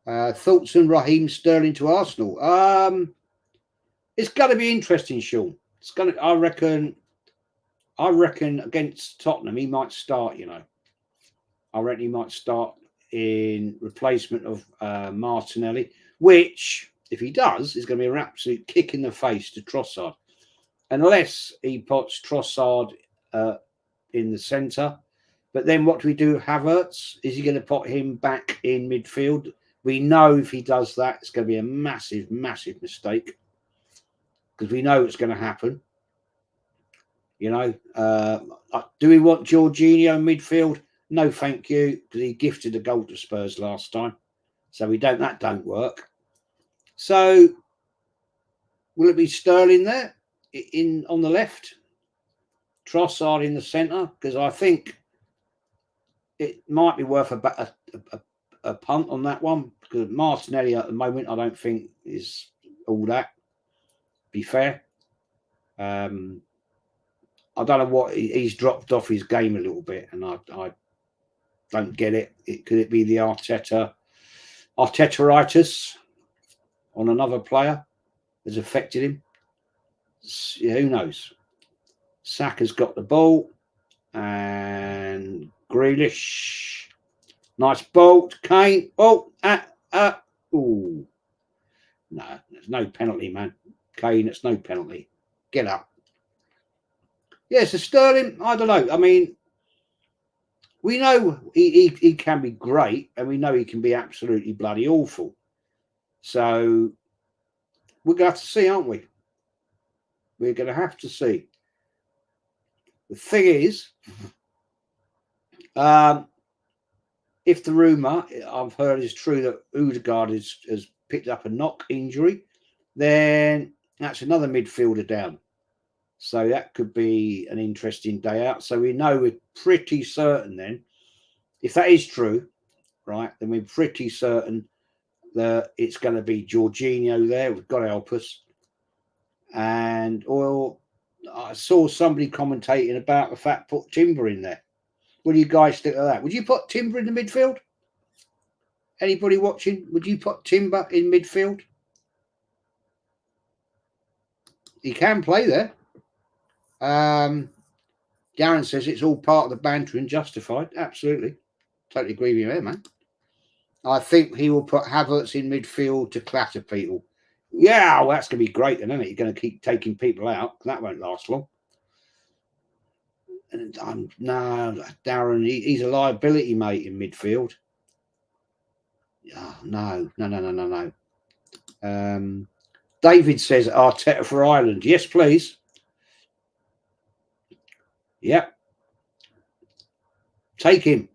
Thoughts on Raheem Sterling to Arsenal? It's going to be interesting, Sean. I reckon against Tottenham, he might start, you know. I reckon he might start in replacement of Martinelli, which, if he does, is going to be an absolute kick in the face to Trossard. Unless he puts Trossard in the centre. But then what do we do? Havertz, is he going to put him back in midfield? We know if he does that, it's going to be a massive, massive mistake, because we know it's going to happen. You know, do we want Jorginho in midfield? No, thank you, because he gifted a goal to Spurs last time. So that don't work. So will it be Sterling there on the left? Trossard in the centre? Because I think it might be worth a punt on that one, because Martinelli at the moment I don't think is all that. Be fair, I don't know what he's dropped off his game a little bit, and I don't get it. Could it be the Artetaitis on another player has affected him? Yeah, who knows? Saka's got the ball, and Grealish, nice ball. Kane, ooh, no, there's no penalty, man. Kane, it's no penalty. Get up. Yeah, so Sterling, I don't know. I mean, we know he can be great, and we know he can be absolutely bloody awful. So we're going to have to see, aren't we? We're going to have to see. The thing is, if the rumour I've heard is true that Odegaard has picked up a knock injury, then that's another midfielder down. So that could be an interesting day out. So we know we're pretty certain then, if that is true, right, then we're pretty certain that it's going to be Jorginho there. We've got to help us. And I saw somebody commentating about the fact put Timber in there. What do you guys think of that? Would you put Timber in the midfield? Anybody watching? Would you put Timber in midfield? He can play there. Darren says it's all part of the banter and justified. Absolutely. Totally agree with you there, man. I think he will put Havertz in midfield to clatter people. Yeah, well, that's going to be great then, isn't it? You're going to keep taking people out. That won't last long. And no, Darren, he's a liability, mate, in midfield. Oh, no. David says Arteta for Ireland. Yes, please. Yep. Take him.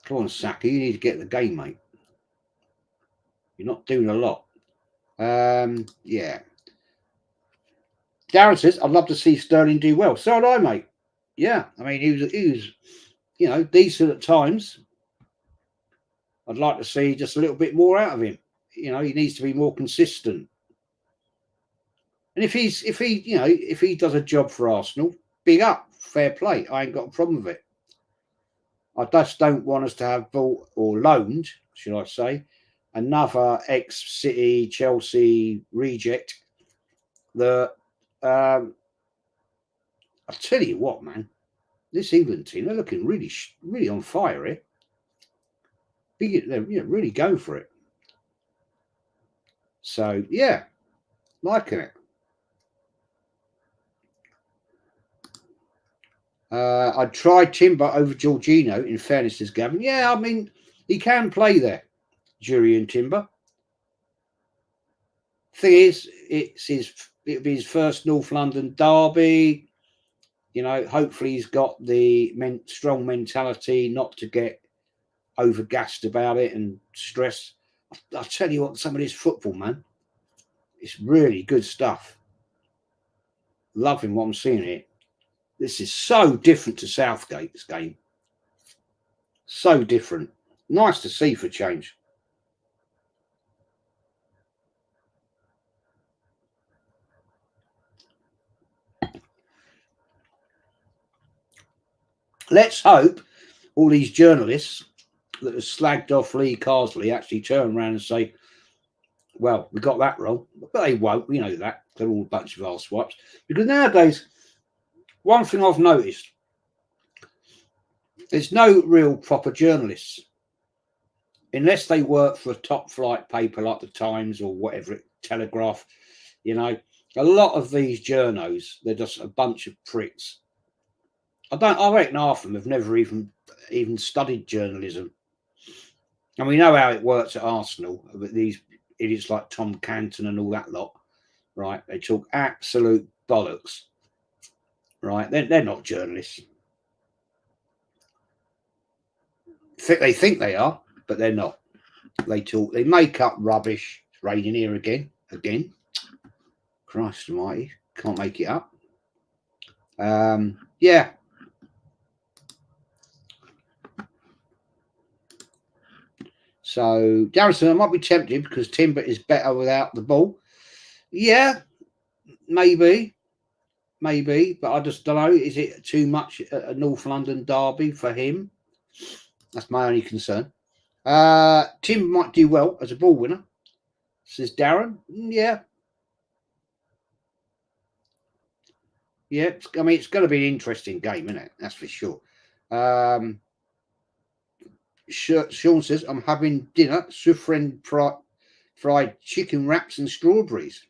Come on, Saka. You need to get the game, mate. You're not doing a lot. Yeah. Darren says, I'd love to see Sterling do well. So would I, mate. Yeah. I mean, he was, decent at times. I'd like to see just a little bit more out of him. He needs to be more consistent. And if he does a job for Arsenal, big up, fair play. I ain't got a problem with it. I just don't want us to have bought or loaned, should I say, another ex-City, Chelsea reject that, I'll tell you what, man, this England team, they're looking really, really on fire here. They're really going for it. So, yeah, liking it. I'd try Timber over Jorginho, in fairness, says Gavin. Yeah, I mean, he can play there, Jurien Timber. Thing is, it'll be his first North London derby. Hopefully he's got the strong mentality not to get overgassed about it and stressed. I'll tell you what, some of this football, man, it's really good stuff. Loving what I'm seeing here. This is so different to Southgate's game. So different. Nice to see for change. Let's hope all these journalists that have slagged off Lee Carsley actually turn around and say, well, we got that wrong. But they won't. We know that. They're all a bunch of arsewips. Because nowadays, one thing I've noticed, There's no real proper journalists unless they work for a top flight paper like the Times or whatever, Telegraph. You know, a lot of these journos, they're just a bunch of pricks. I reckon half of them have never even studied journalism. And we know how it works at Arsenal, but these idiots like Tom Canton and all that lot, right? They talk absolute bollocks, right? They're not journalists. They think they are, but they're not. They make up rubbish. It's raining here again. Christ almighty, can't make it up. Yeah. So Garrison, I might be tempted because Timber is better without the ball. Yeah, maybe, but I just don't know. Is it too much a North London derby for him? That's my only concern. Timber might do well as a ball winner, says Darren. Yeah. Yeah, I mean, it's going to be an interesting game, isn't it? That's for sure. Sean says, I'm having dinner, Sufren fried chicken wraps and strawberries.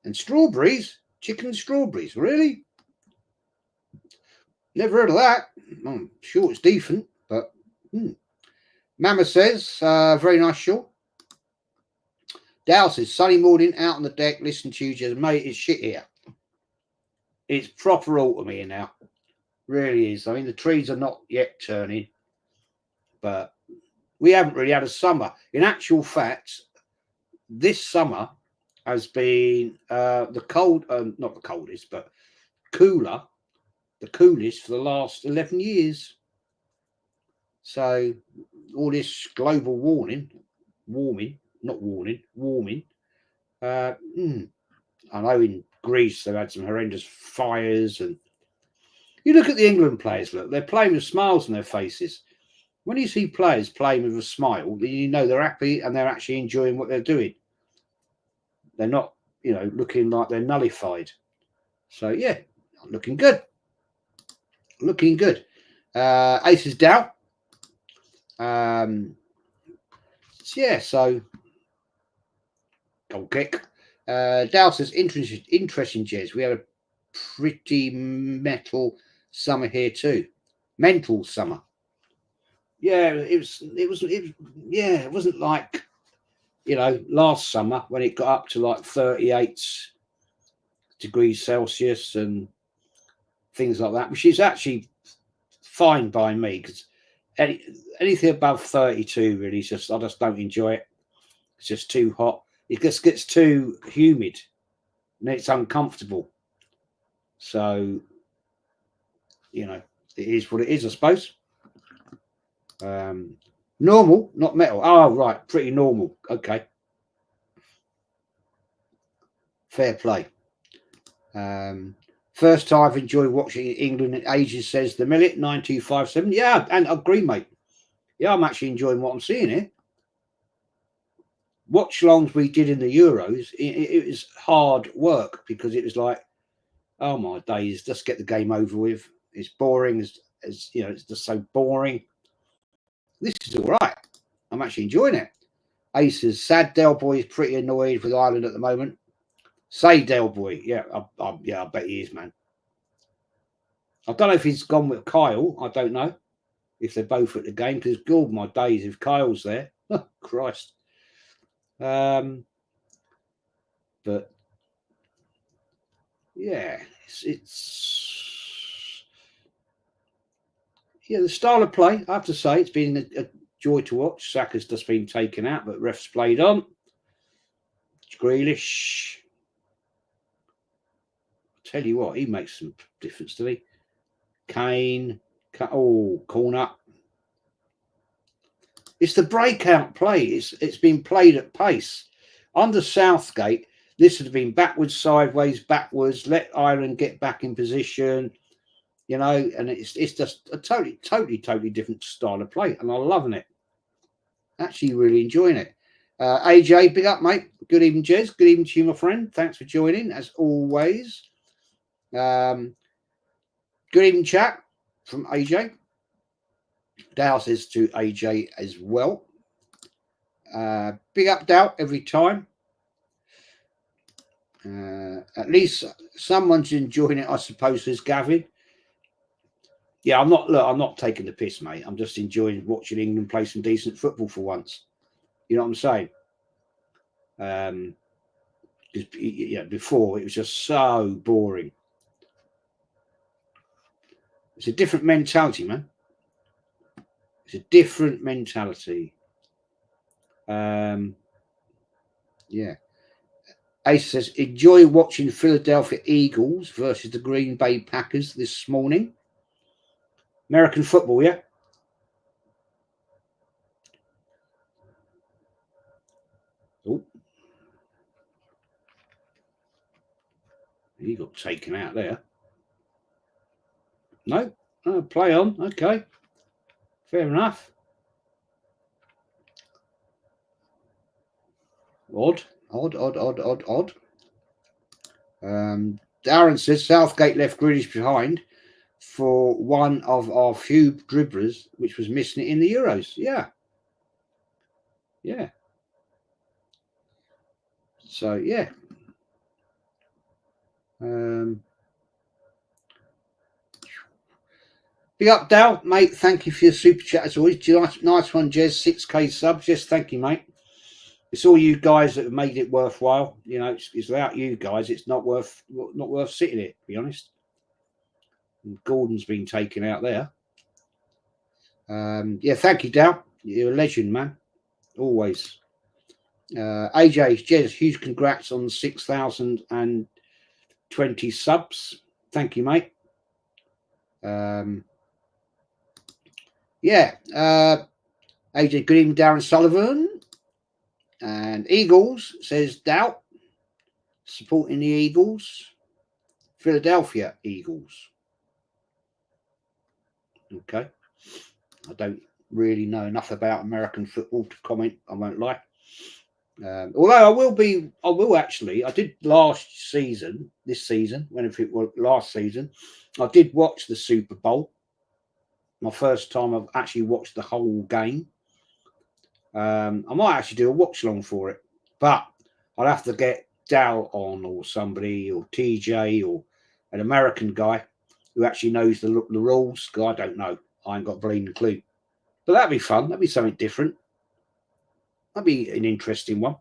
And strawberries? Chicken strawberries? Really? Never heard of that. I'm sure it's decent, but... Mama says, very nice show. Dal says, sunny morning, out on the deck, listen to you, just mate, it's shit here. It's proper autumn here now. Really is. I mean, the trees are not yet turning, but we haven't really had a summer. In actual fact, this summer has been not the coldest, but the coolest for the last 11 years. So all this global warming. I know in Greece they've had some horrendous fires, and you look at the England players. Look, they're playing with smiles on their faces. When you see players playing with a smile, you know they're happy and they're actually enjoying what they're doing. They're not, looking like they're nullified. So yeah, looking good. Aces down. So goal kick. Dow says, interesting, Jez. We had a pretty mental summer here too. Mental summer. Yeah, it wasn't like, last summer when it got up to like 38 degrees Celsius and things like that, which is actually fine by me because anything above 32 really I just don't enjoy it. It's just too hot. It just gets too humid and it's uncomfortable. So, it is what it is, I suppose. Normal, not metal. Oh, right. Pretty normal. Okay. Fair play. First time I've enjoyed watching England in ages, says the Millet 9257. Yeah, and I agree, mate. Yeah, I'm actually enjoying what I'm seeing here. Watch longs we did in the Euros, it was hard work because it was like, oh my days, just get the game over with. It's boring, as it's just so boring. This is all right. I'm actually enjoying it. Aces, sad Del Boy is pretty annoyed with Ireland at the moment. Say Del Boy, yeah, I bet he is, man. I don't know if he's gone with Kyle. I don't know if they're both at the game because, God, my days, if Kyle's there, Christ. But yeah, it's the style of play. I have to say, it's been a joy to watch. Saka's just been taken out, but refs played on. Grealish. Tell you what, he makes some difference to me. Kane. Corner. It's the breakout play. It's been played at pace. Under Southgate, this had been backwards, sideways, backwards. Let Ireland get back in position, and it's just a totally different style of play, and I'm loving it. Actually, really enjoying it. AJ, big up, mate. Good evening, Jez. Good evening to you, my friend. Thanks for joining, as always. Good evening, chat from AJ. Dow says to AJ as well. Big up, Dow, every time. At least someone's enjoying it, I suppose, says Gavin. Yeah, I'm not taking the piss, mate. I'm just enjoying watching England play some decent football for once. You know what I'm saying? Before it was just so boring. It's a different mentality, man. It's a different mentality. Yeah. Ace says, enjoy watching Philadelphia Eagles versus the Green Bay Packers this morning. American football, yeah? Oh. He got taken out there. No? Oh, play on. Okay. Fair enough. Odd. Darren says Southgate left Grealish behind for one of our few dribblers, which was missing it in the Euros. Yeah. So, yeah. Big up, Dal, mate. Thank you for your super chat as always. Nice one, Jez. 6K subs. Yes, thank you, mate. It's all you guys that have made it worthwhile. You know, it's without you guys, it's not worth sitting here, to be honest. And Gordon's been taken out there. Yeah, thank you, Dal. You're a legend, man. Always. AJ, Jez, huge congrats on 6,020 subs. Thank you, mate. Yeah. AJ, good evening, Darren Sullivan. And Eagles says Doubt, supporting the Eagles. Philadelphia Eagles. Okay. I don't really know enough about American football to comment, I won't lie. Although I will actually, I did this season, when if it was last season, I did watch the Super Bowl. My first time I've actually watched the whole game. I might actually do a watch along for it, but I'll have to get Dal on or somebody or TJ or an American guy who actually knows the rules. I don't know. I ain't got a bleeding clue. But that'd be fun. That'd be something different. That'd be an interesting one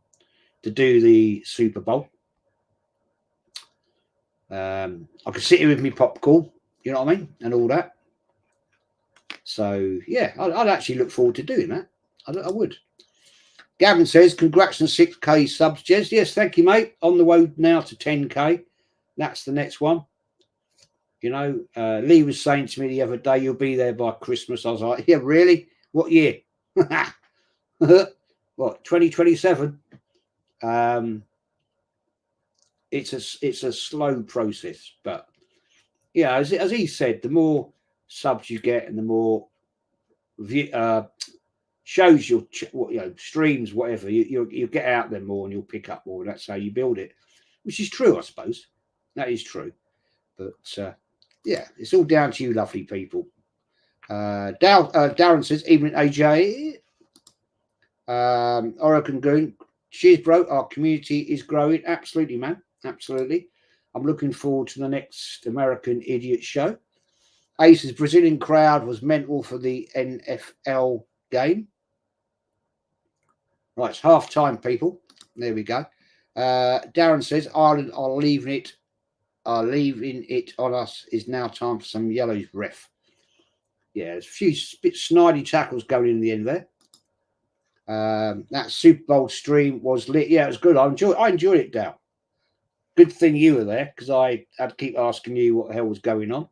to do the Super Bowl. I could sit here with me popcorn, you know what I mean, and all that. So yeah, I'd actually look forward to doing that. I would. Gavin says, congrats on 6K subs, Jez. Yes, thank you, mate. On the road now to 10K. That's the next one. You know, Lee was saying to me the other day, you'll be there by Christmas. I was like, yeah, really? What year? What, 2027? It's a slow process, but yeah, as he said, the more subs you get and the more shows streams, whatever, you'll get out there more and you'll pick up more. That's how you build it, which is true, I suppose. That is true. But yeah, it's all down to you, lovely people. Darren says, evening, AJ. Oregon Goon, cheers, bro. Our community is growing. Absolutely, man. Absolutely. I'm looking forward to the next American Idiot show. Ace's Brazilian crowd was mental for the NFL game. Right, it's half time, people. There we go. Darren says Ireland are leaving it on us. Is now time for some yellows, ref. Yeah, there's a few bit snidey tackles going in the end there. That Super Bowl stream was lit. Yeah, it was good. I enjoyed it, Dal. Good thing you were there because I had to keep asking you what the hell was going on.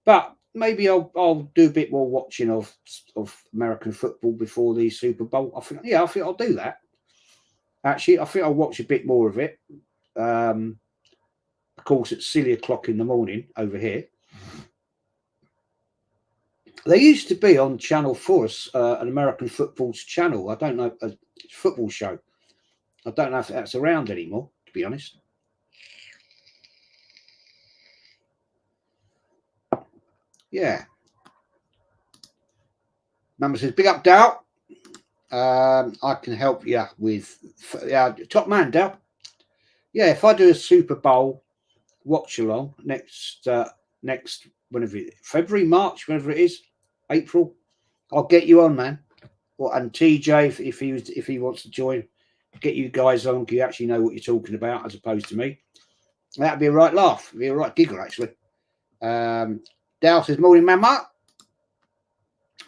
But maybe I'll do a bit more watching of American football before the Super Bowl. I think I'll do that. Actually, I think I'll watch a bit more of it. Of course, it's silly o'clock in the morning over here. There used to be on Channel 4 an American football's channel. I don't know, a football show. I don't know if that's around anymore, to be honest. Yeah. Mama says, big up, Dal. I can help you with top man, Dal. Yeah, if I do a Super Bowl watch along next whenever February, March, whenever it is, April, I'll get you on, man. Well, and TJ, if he wants to join, get you guys on. You actually know what you're talking about, as opposed to me. That'd be a right laugh. It'd be a right giggle, actually. Dal says, morning, Mama.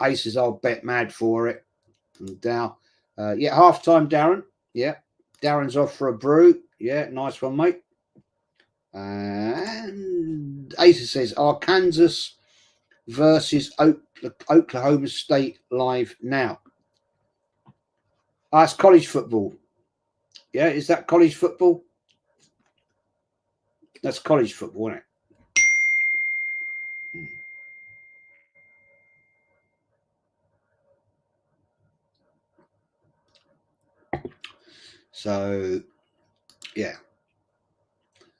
Aces, I'll bet mad for it. And Dal, yeah, half time, Darren. Yeah, Darren's off for a brew. Yeah, nice one, mate. And Aces says, Arkansas versus Oklahoma State live now. That's college football. Yeah, is that college football? That's college football, isn't it? So, yeah.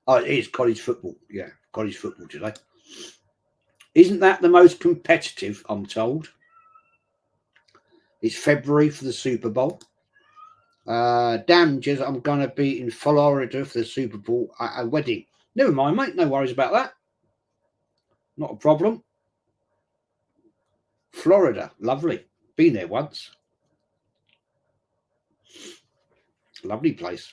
Oh, it is college football. Yeah, college football today. Isn't that the most competitive, I'm told? It's February for the Super Bowl. Damn, Jez, I'm going to be in Florida for the Super Bowl at a wedding. Never mind, mate. No worries about that. Not a problem. Florida, lovely. Been there once. Lovely place.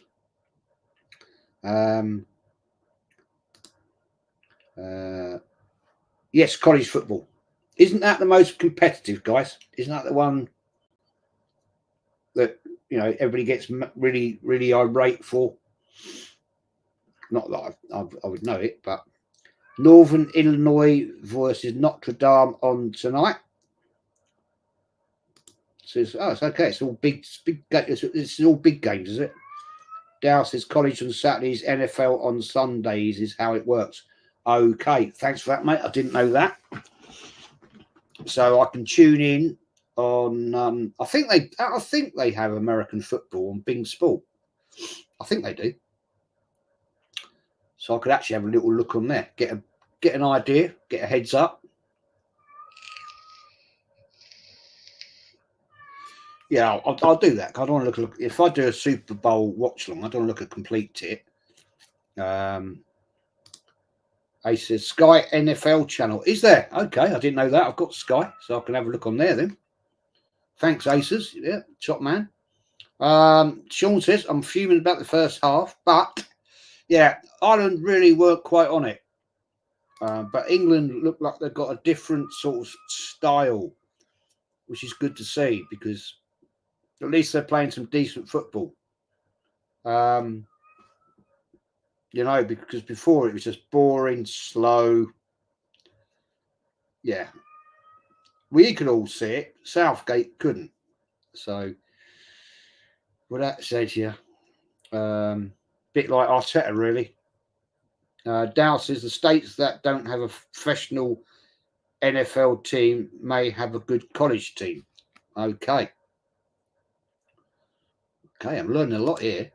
Yes, college football. Isn't that the most competitive, guys? Isn't that the one that, you know, everybody gets really, really irate for? Not that I would know it, but Northern Illinois versus Notre Dame on tonight. Says, oh, it's okay. It's all big. It's all big games, is it? Dow says college on Saturdays, NFL on Sundays is how it works. Okay, thanks for that, mate. I didn't know that. So I can tune in on. I think they have American football on Bing Sport. I think they do. So I could actually have a little look on there, get an idea, get a heads up. Yeah, I'll do that. I don't want to look. If I do a Super Bowl watch along, I don't want to look at complete tit. He says Sky NFL channel. Is there? Okay, I didn't know that. I've got Sky, so I can have a look on there then. Thanks, Aces. Yeah, top man. Sean says, I'm fuming about the first half, but yeah, Ireland really weren't quite on it. But England looked like they've got a different sort of style, which is good to see because at least they're playing some decent football. You know, because before it was just boring, slow. Yeah. We could all see it. Southgate couldn't. So, with that said, yeah, bit like Arteta, really. Dow says the states that don't have a professional NFL team may have a good college team. Okay. Okay, I'm learning a lot here.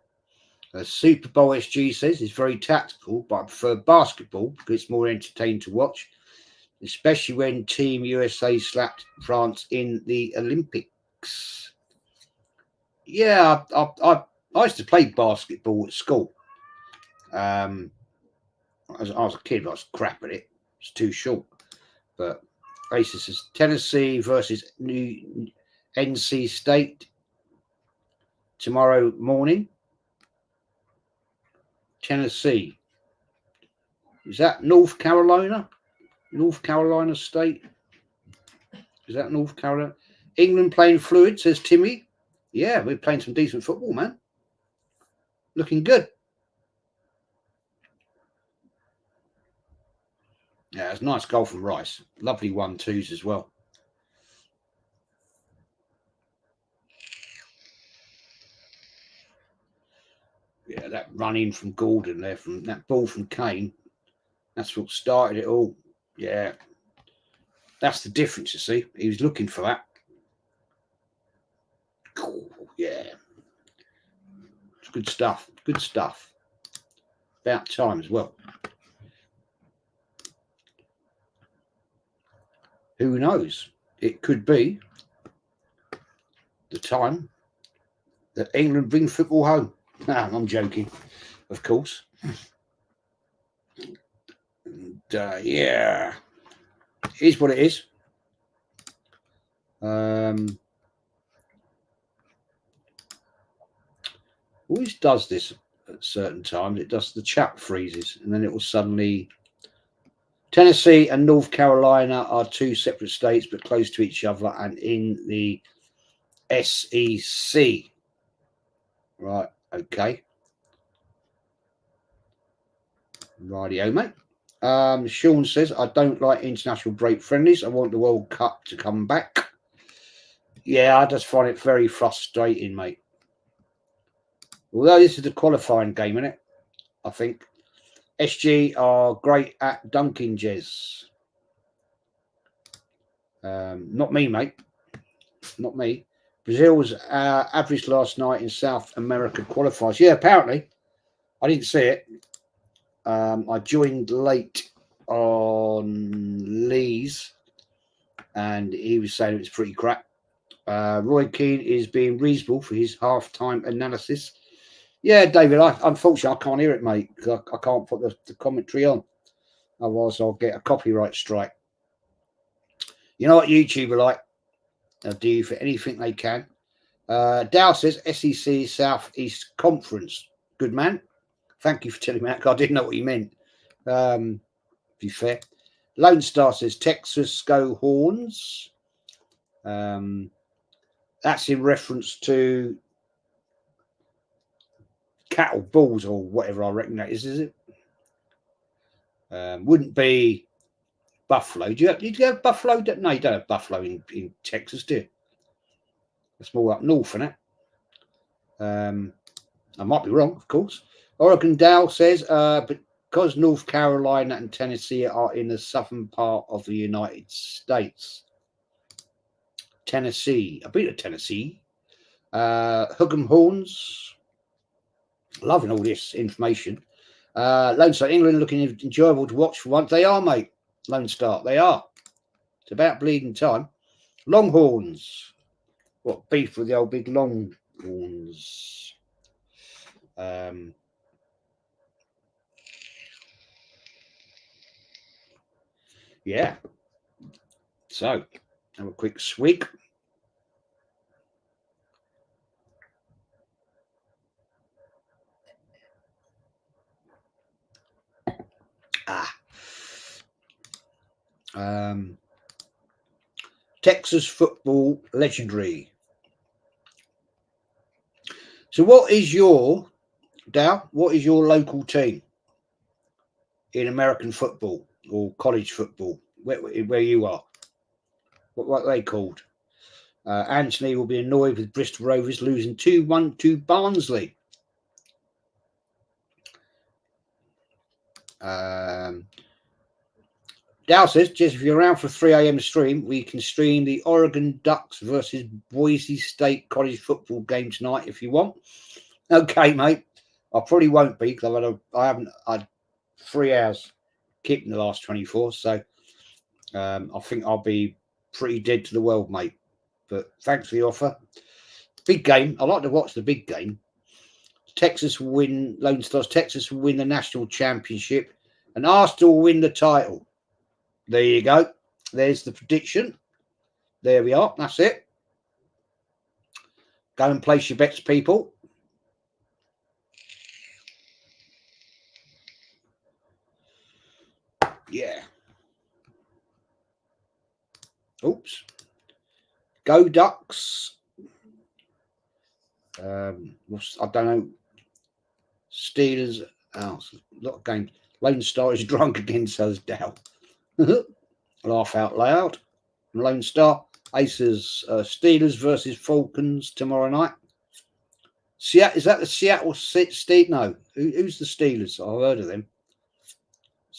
Super Bowl SG says it's very tactical, but I prefer basketball because it's more entertaining to watch, especially when Team USA slapped France in the Olympics. Yeah, I used to play basketball at school. As I was a kid, I was crap at it. It's too short. But Aces says Tennessee versus New NC State tomorrow morning. Tennessee. Is that North Carolina? North Carolina State? Is that North Carolina? England playing fluid, says Timmy. Yeah, we're playing some decent football, man. Looking good. Yeah, it's nice goal from Rice. Lovely 1-2s as well. Yeah, that run in from Gordon there, from that ball from Kane. That's what started it all. Yeah. That's the difference, you see. He was looking for that. Oh, yeah. It's good stuff. Good stuff. About time as well. Who knows? It could be the time that England bring football home. Nah, I'm joking, of course. And, yeah, it is what it is. Always does this at certain times. It does, the chat freezes, and then it will suddenly. Tennessee and North Carolina are two separate states, but close to each other and in the SEC. Right, okay. Rightio, mate. Sean says, I don't like international break friendlies. I want the World Cup to come back. Yeah, I just find it very frustrating, mate. Although this is the qualifying game, isn't it? I think. SG are great at dunking, Jez. Not me, mate. Not me. Brazil was average last night in South America qualifiers. Yeah, apparently. I didn't see it. I joined late on Lee's, and he was saying it was pretty crap. Roy Keane is being reasonable for his half-time analysis. Yeah, David, unfortunately, I can't hear it, mate. I can't put the commentary on. Otherwise, I'll get a copyright strike. You know what YouTube are like? They'll do for anything they can. Dow says SEC South East Conference. Good man. Thank you for telling me that, 'cause I didn't know what you meant. To be fair. Lone Star says Texas go Horns. That's in reference to cattle bulls or whatever, I reckon that is it? Wouldn't be buffalo. Did you have buffalo? No, you don't have buffalo in Texas, do you? It's more up north, isn't it? I might be wrong, of course. Oregon Dow says, because North Carolina and Tennessee are in the southern part of the United States. Tennessee, a bit of Tennessee. Hook'em Horns. Loving all this information. Lone Star, England looking enjoyable to watch for once. They are, mate. Lone Star, they are. It's about bleeding time. Longhorns. What beef with the old big Longhorns? Yeah. So, have a quick swig. Texas football legendary. So what is your, Dow, what is your local team in American football or college football, where you are? What are they called? Anthony will be annoyed with Bristol Rovers losing 2-1 to Barnsley. Dow says, just if you're around for a 3 a.m. stream, we can stream the Oregon Ducks versus Boise State college football game tonight if you want. Okay, mate. I probably won't be because I haven't had 3 hours kicked in the last 24. So I think I'll be pretty dead to the world, mate. But thanks for the offer. Big game. I like to watch the big game. Texas will win. Lone Stars. Texas will win the national championship, and Arsenal will win the title. There you go. There's the prediction. There we are. That's it. Go and place your bets, people. Yeah. Oops. Go Ducks. I don't know. Steelers. Oh, a lot of games. Lone Star is drunk again, says Dow. Laugh out loud. Lone Star. Aces. Steelers versus Falcons tomorrow night. Is that the Seattle Steelers? No. Who's the Steelers? I've heard of them.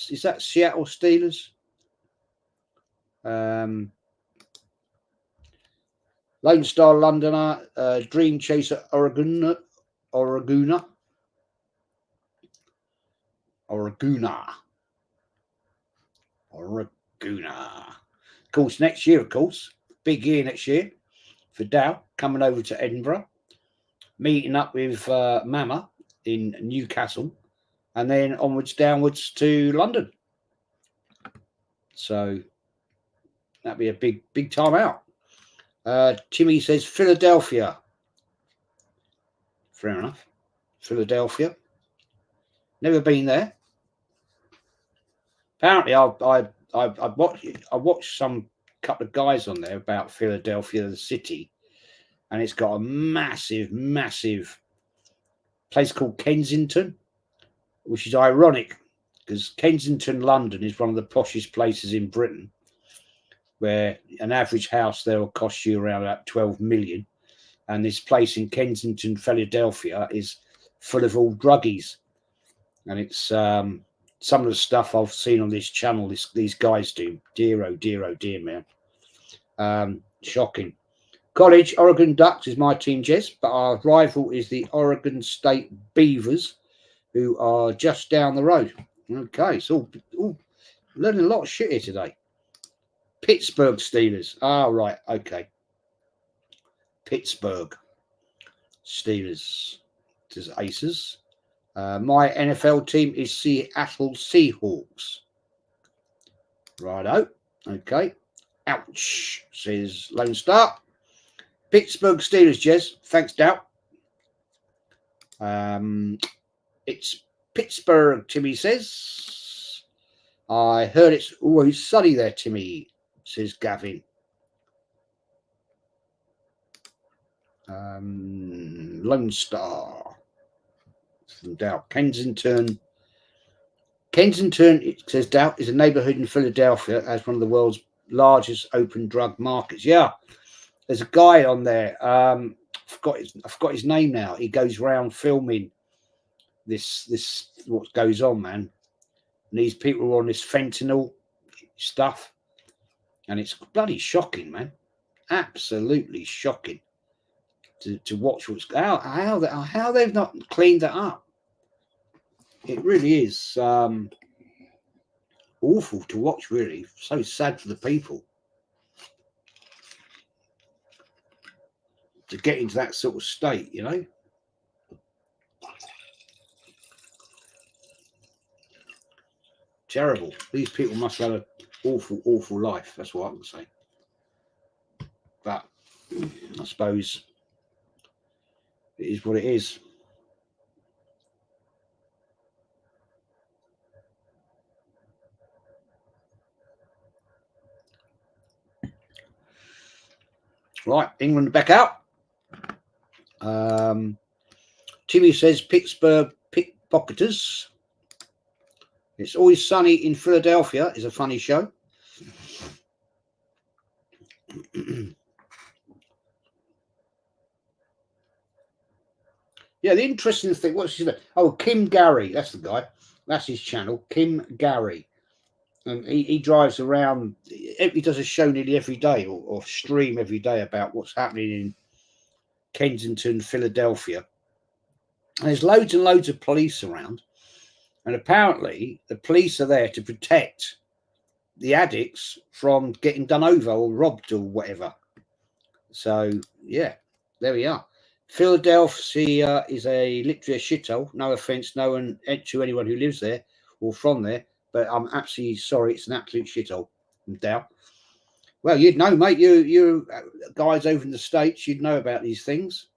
Is that Seattle Steelers? Lone Star Londoner, Dream Chaser Oreguna. Of course, next year, big year next year. for Dow, coming over to Edinburgh, meeting up with Mama in Newcastle, and then onwards downwards to London. So that'd be a big time out. Timmy says Philadelphia. Fair enough. Philadelphia. Never been there. Apparently, I watched some couple of guys on there about Philadelphia, the city, and it's got a massive place called Kensington, which is ironic because Kensington, London, is one of the poshest places in Britain, where an average house there will cost you around about 12 million. And this place in Kensington, Philadelphia, is full of all druggies. And it's some of the stuff I've seen on this channel, these guys do. Dear, oh dear, man. Shocking. College, Oregon Ducks is my team, Jess, but our rival is the Oregon State Beavers, who are just down the road. Okay, so learning a lot of shit here today. Pittsburgh Steelers. Right, okay. Pittsburgh Steelers. This is Aces. My NFL team is Seattle Seahawks. Righto. Okay. Ouch, says Lone Star. Pittsburgh Steelers, Jez. Thanks, Dow. It's Pittsburgh, Timmy says. I heard it's always sunny there, Timmy, says Gavin. Lone Star from Dow. Kensington, it says Dow, is a neighborhood in Philadelphia as one of the world's largest open drug markets. Yeah, there's a guy on there. I forgot his name now. He goes around filming this what goes on, man. And these people are on this fentanyl stuff, and it's bloody shocking, man. Absolutely shocking to watch what's how they've not cleaned that up. It really is awful to watch, really. So sad for the people to get into that sort of state, you know. Terrible. These people must have an awful life. That's what I can say. But I suppose it is what it is. Right, England back out. Timmy says Pittsburgh pickpocketers. It's always sunny in Philadelphia is a funny show. Yeah, the interesting thing, what's his name? Oh, Kim Gary, that's the guy. That's his channel, Kim Gary. And he drives around, he does a show nearly every day or stream every day about what's happening in Kensington, Philadelphia. And there's loads and loads of police around. And apparently the police are there to protect the addicts from getting done over or robbed or whatever. So, yeah, there we are. Philadelphia is literally a shithole. No offence, to anyone who lives there or from there, but I'm absolutely sorry. It's an absolute shithole. Dow. Well, you'd know, mate. You guys over in the States, you'd know about these things.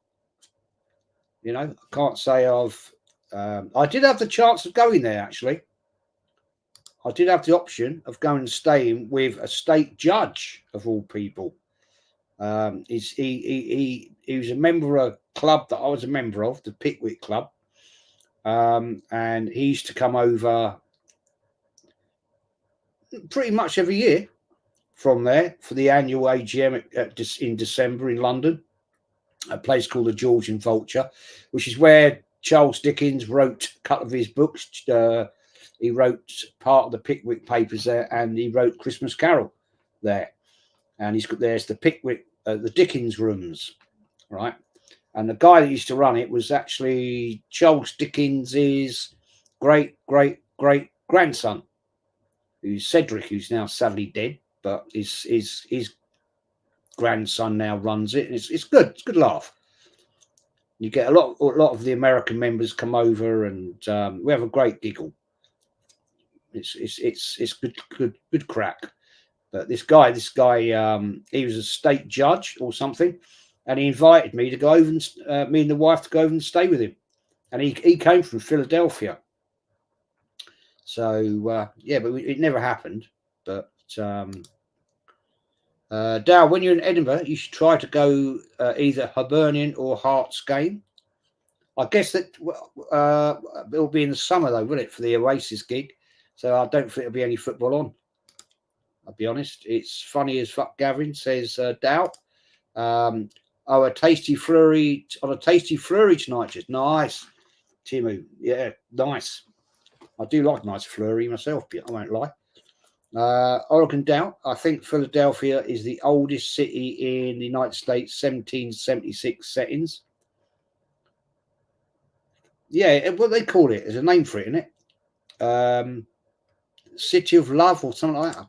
You know, I can't say I did have the chance of going there, actually. I did have the option of going and staying with a state judge, of all people. He was a member of a club that I was a member of, the Pickwick Club. And he used to come over pretty much every year from there for the annual AGM in December in London, a place called the George and Vulture, which is where Charles Dickens wrote a couple of his books. He wrote part of the Pickwick Papers there, and he wrote Christmas Carol there. And there's the Pickwick, the Dickens rooms, right? And the guy that used to run it was actually Charles Dickens's great grandson, who's Cedric, who's now sadly dead, but his grandson now runs it, and it's good. It's a good laugh. You get a lot of the American members come over, and we have a great giggle. It's good crack. But this guy, he was a state judge or something, and he invited me to go over and me and the wife to go over and stay with him. And he came from Philadelphia. So yeah, but it never happened. But Dal, when you're in Edinburgh, you should try to go either Hibernian or Hearts game. I guess that it'll be in the summer though, won't it, for the Oasis gig? So I don't think there'll be any football on. I'll be honest. It's funny as fuck, Gavin, says Dal. Oh, a tasty flurry tonight. Just nice, Timu. Yeah, nice. I do like nice flurry myself, I won't lie. Oregon Dal. I think Philadelphia is the oldest city in the United States, 1776 settings. Yeah, what they call it? There's a name for it, isn't it? City of Love or something like that.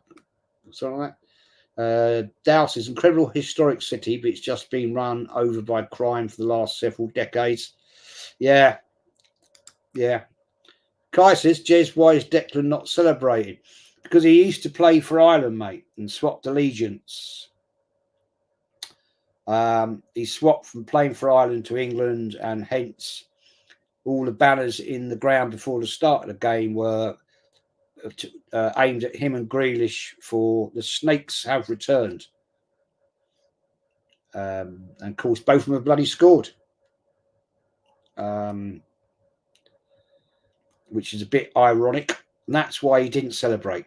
Dallas is an incredible historic city, but it's just been run over by crime for the last several decades. Yeah. Kai says, Jez, why is Declan not celebrating? Because he used to play for Ireland, mate, and swapped allegiance. He swapped from playing for Ireland to England, and hence all the banners in the ground before the start of the game were aimed at him and Grealish for the Snakes have returned. And of course, both of them have bloody scored. Which is a bit ironic. And that's why he didn't celebrate.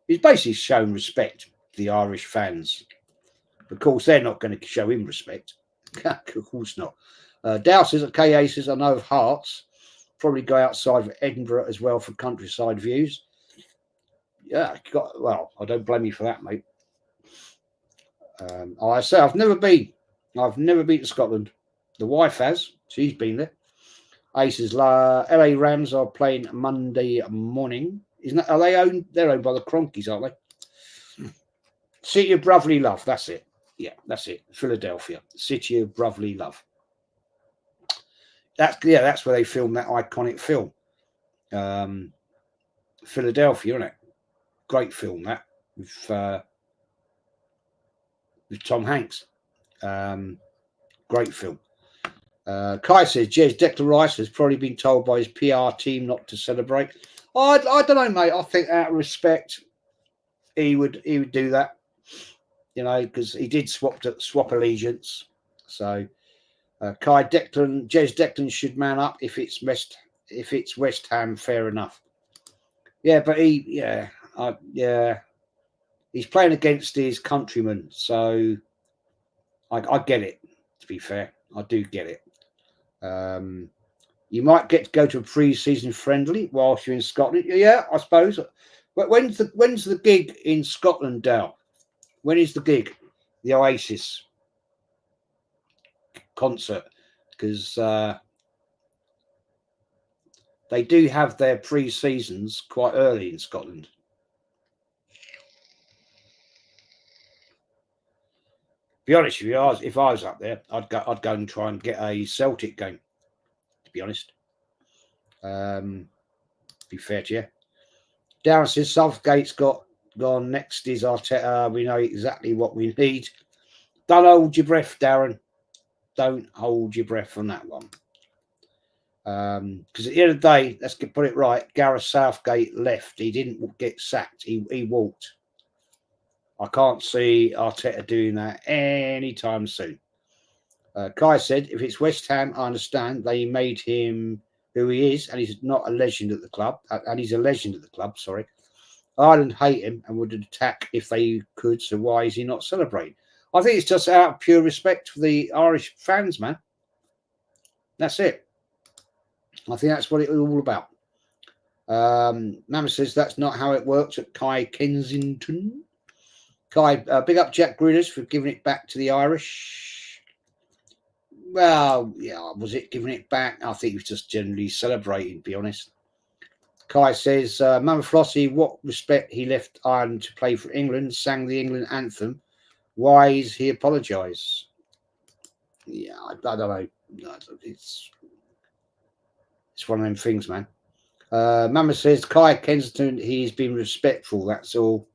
He's basically shown respect to the Irish fans. Of course, they're not going to show him respect. Of course not. Dow says, KA says, I know of Hearts. Probably go outside of Edinburgh as well for countryside views. Yeah, well, I don't blame you for that, mate. I say I've never been to Scotland. The wife has. She's been there. Aces, LA Rams are playing Monday morning. Isn't that? Are they owned? They're owned by the Cronkies, aren't they? City of Brotherly Love. That's it. Yeah, that's it. Philadelphia, City of Brotherly Love. That's where they filmed that iconic film. Philadelphia, isn't it? Great film that with Tom Hanks. Great film. Kai says, Jez, Declan Rice has probably been told by his PR team not to celebrate. I don't know, mate. I think out of respect, he would do that. You know, because he did swap allegiance. So Kai, Jez Declan should man up if it's West Ham, fair enough. Yeah, but he's playing against his countrymen, so I get it. To be fair, I do get it. You might get to go to a pre-season friendly whilst you're in Scotland. Yeah, I suppose. But when's the gig in Scotland, Dal? When is the gig? The Oasis concert, because they do have their pre-seasons quite early in Scotland. Be honest with you, if I was up there, I'd go and try and get a Celtic game. To be honest, be fair to you. Darren says Southgate's gone. Next is Arteta. We know exactly what we need. Don't hold your breath, Darren. Don't hold your breath on that one. Because at the end of the day, let's put it right. Gareth Southgate left. He didn't get sacked. He walked. I can't see Arteta doing that anytime soon. Kai said, if it's West Ham, I understand. They made him who he is, and he's not a legend at the club. And he's a legend at the club, sorry. Ireland hate him and would attack if they could, so why is he not celebrating? I think it's just out of pure respect for the Irish fans, man. That's it. I think that's what it's all about. Mama says that's not how it works at Kai Kensington. Kai, big up Jack Grealish for giving it back to the Irish. Well, yeah, was it giving it back? I think he was just generally celebrating, to be honest. Kai says, Mama Flossie, what respect he left Ireland to play for England, sang the England anthem Why is he apologise? Yeah, I don't know. It's one of them things, man. Mama says Kai Kensington, he's been respectful. That's all.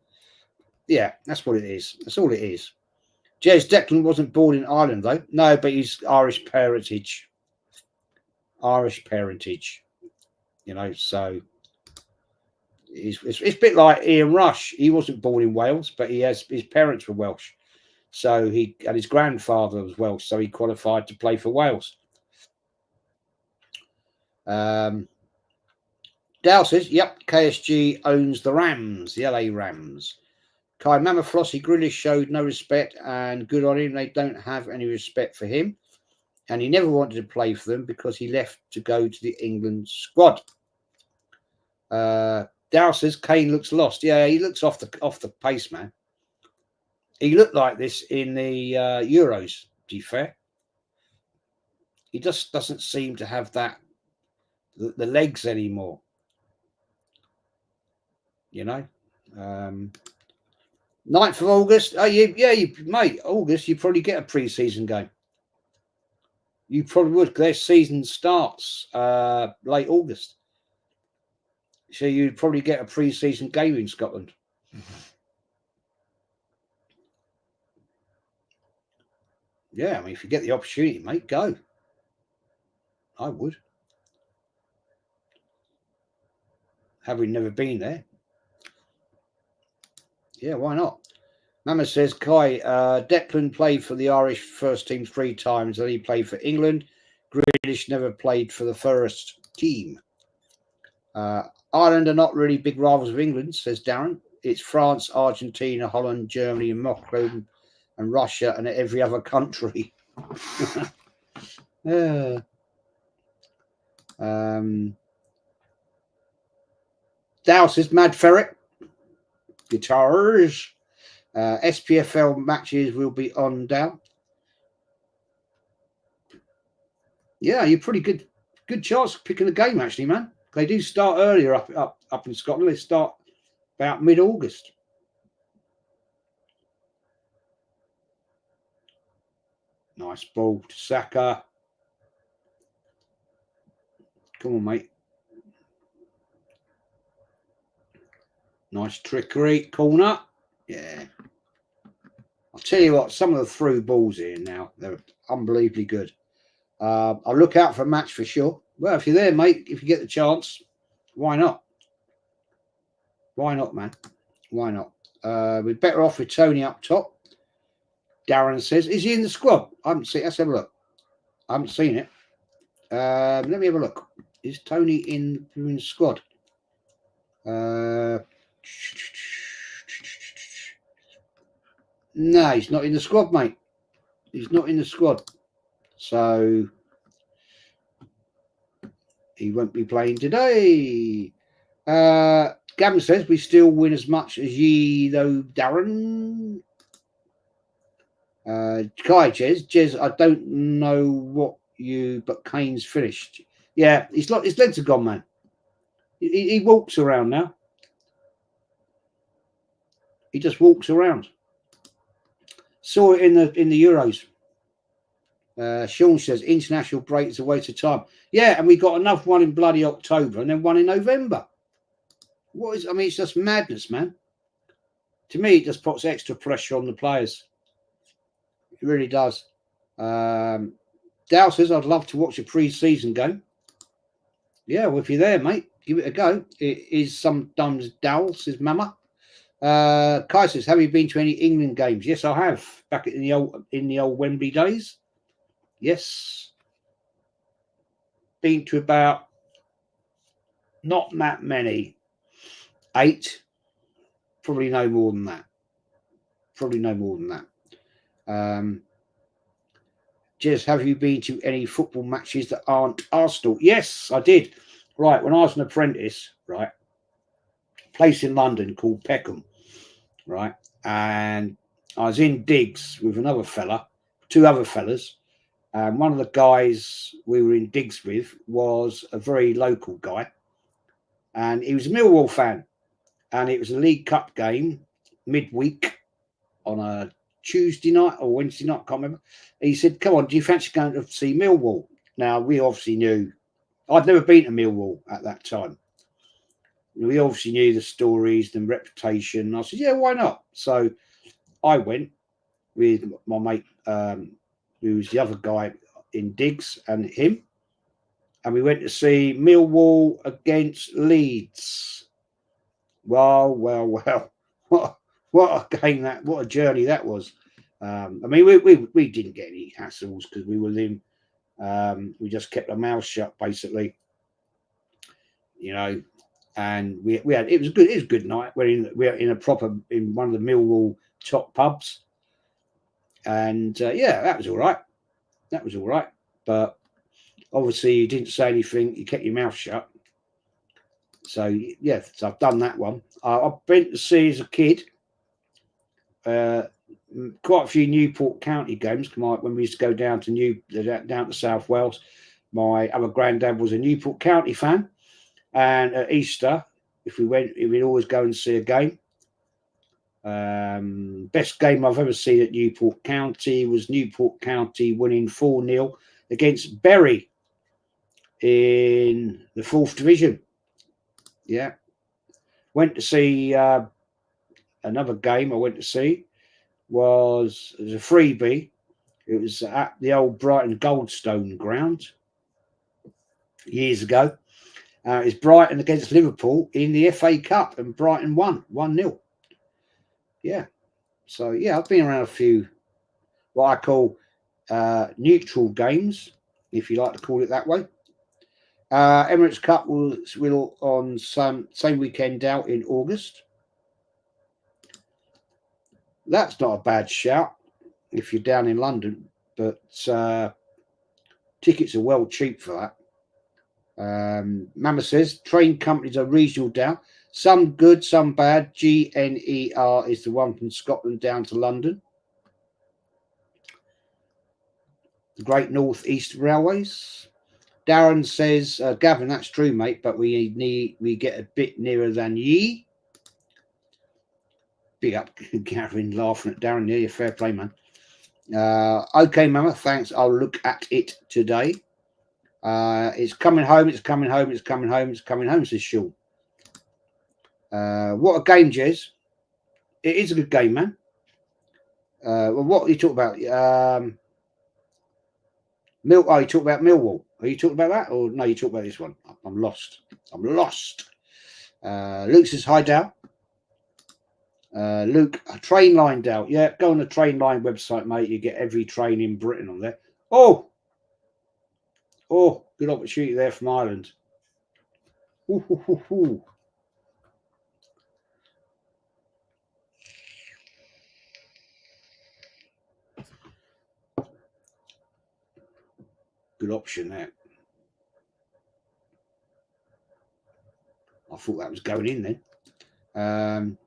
Yeah, that's what it is. That's all it is. Jez Declan wasn't born in Ireland, though. No, but he's Irish parentage. Irish parentage. You know, so it's a bit like Ian Rush. He wasn't born in Wales, but his parents were Welsh. So and his grandfather was Welsh, so he qualified to play for Wales. Dal says, yep, KSG owns the Rams, the LA Rams. Kai Mama Flossie Grealish showed no respect, and good on him. They don't have any respect for him. And he never wanted to play for them because he left to go to the England squad. Dal says Kane looks lost. Yeah, he looks off the pace, man. He looked like this in the Euros, to be fair. He just doesn't seem to have the legs anymore. You know? 9th of August. Oh, mate, August, you probably get a pre-season game. You probably would, because their season starts late August. So you'd probably get a pre-season game in Scotland. Yeah, I mean, if you get the opportunity, mate, go. I would. Having never been there. Yeah, why not? Mama says, Kai, Declan played for the Irish first team 3 times, and he played for England. Grealish never played for the first team. Ireland are not really big rivals of England, says Darren. It's France, Argentina, Holland, Germany, and Morocco, and Russia, and every other country. Yeah. Dow says, Mad Ferret. Guitars. SPFL matches will be on Dow. Yeah, you're pretty good chance of picking a game, actually, man. They do start earlier up in Scotland. They start about mid-August. Nice ball to Saka. Come on, mate. Nice trickery. Corner. Yeah. I'll tell you what, some of the through balls here now, they're unbelievably good. I'll look out for a match for sure. Well, if you're there, mate, if you get the chance, why not? Why not, man? Why not? We're better off with Tony up top. Darren says, is he in the squad? I haven't seen it. Let's have a look. I haven't seen it. Let me have a look. Is Tony in the squad? No, he's not in the squad, mate. He's not in the squad. So he won't be playing today. Gavin says, we still win as much as ye, though, Darren. Kai Jez, I don't know what but Kane's finished. Yeah, his legs are gone, man. He walks around now. He just walks around. Saw it in the Euros. Sean says international break is a waste of time. Yeah, and we got enough one in bloody October and then one in November. I mean, it's just madness, man. To me, it just puts extra pressure on the players. It really does. Dow says, I'd love to watch a pre-season game. Yeah, well, if you're there, mate, give it a go. It is sometimes Dow, says Mama. Kai says, have you been to any England games? Yes, I have. Back in the old Wembley days. Yes. Been to about not that many. 8. Probably no more than that. Jez, have you been to any football matches that aren't Arsenal? Yes, I did. Right, when I was an apprentice, right, place in London called Peckham, right, and I was in digs with another fella, 2 other fellas, and one of the guys we were in digs with was a very local guy, and he was a Millwall fan, and it was a League Cup game midweek on a Tuesday night or Wednesday night, I can't remember. He said, "Come on, do you fancy going to see Millwall?" Now, we obviously knew. I'd never been to Millwall at that time. We obviously knew the stories, the reputation. I said, "Yeah, why not?" So I went with my mate, who was the other guy in Diggs, and him. And we went to see Millwall against Leeds. Well. What a game that! What a journey that was. I mean, we didn't get any hassles because we were in. We just kept our mouths shut, basically. You know, and we had it was a good night. We were in one of the Millwall top pubs, and yeah, that was all right. That was all right, but obviously you didn't say anything. You kept your mouth shut. So yeah, so I've done that one. I've been to see as a kid quite a few Newport County games. When we used to go down to South Wales, my other granddad was a Newport County fan, and at Easter, if we went, we'd always go and see a game. Best game I've ever seen at Newport County was Newport County winning 4-0 against Bury in the 4th Division. Yeah. Went to see another game I went to see was a freebie. It was at the old Brighton Goldstone ground years ago. It's Brighton against Liverpool in the FA Cup, and Brighton won 1-0. Yeah. So, yeah, I've been around a few what I call neutral games, if you like to call it that way. Emirates Cup will on same weekend out in August. That's not a bad shout if you're down in London, but tickets are well cheap for that. Mama says train companies are regional down, some good, some bad. GNER is the one from Scotland down to London. The Great North East Railways. Darren says, Gavin, that's true, mate, but we get a bit nearer than ye. Big up, Gavin, laughing at Darren. Yeah, fair play, man. Okay, Mama, thanks. I'll look at it today. It's coming home, it's coming home, it's coming home, it's coming home, says Sean. What a game, Jez. It is a good game, man. Well, what are you talking about? You talk about Millwall. Are you talking about that? Or no, you talk about this one. I'm lost. Luke says, hi, Dal. Luke, a train line, Dal. Yeah, go on the train line website, mate. You get every train in Britain on there. Oh, good opportunity there from Ireland. Ooh. Good option there. I thought that was going in then.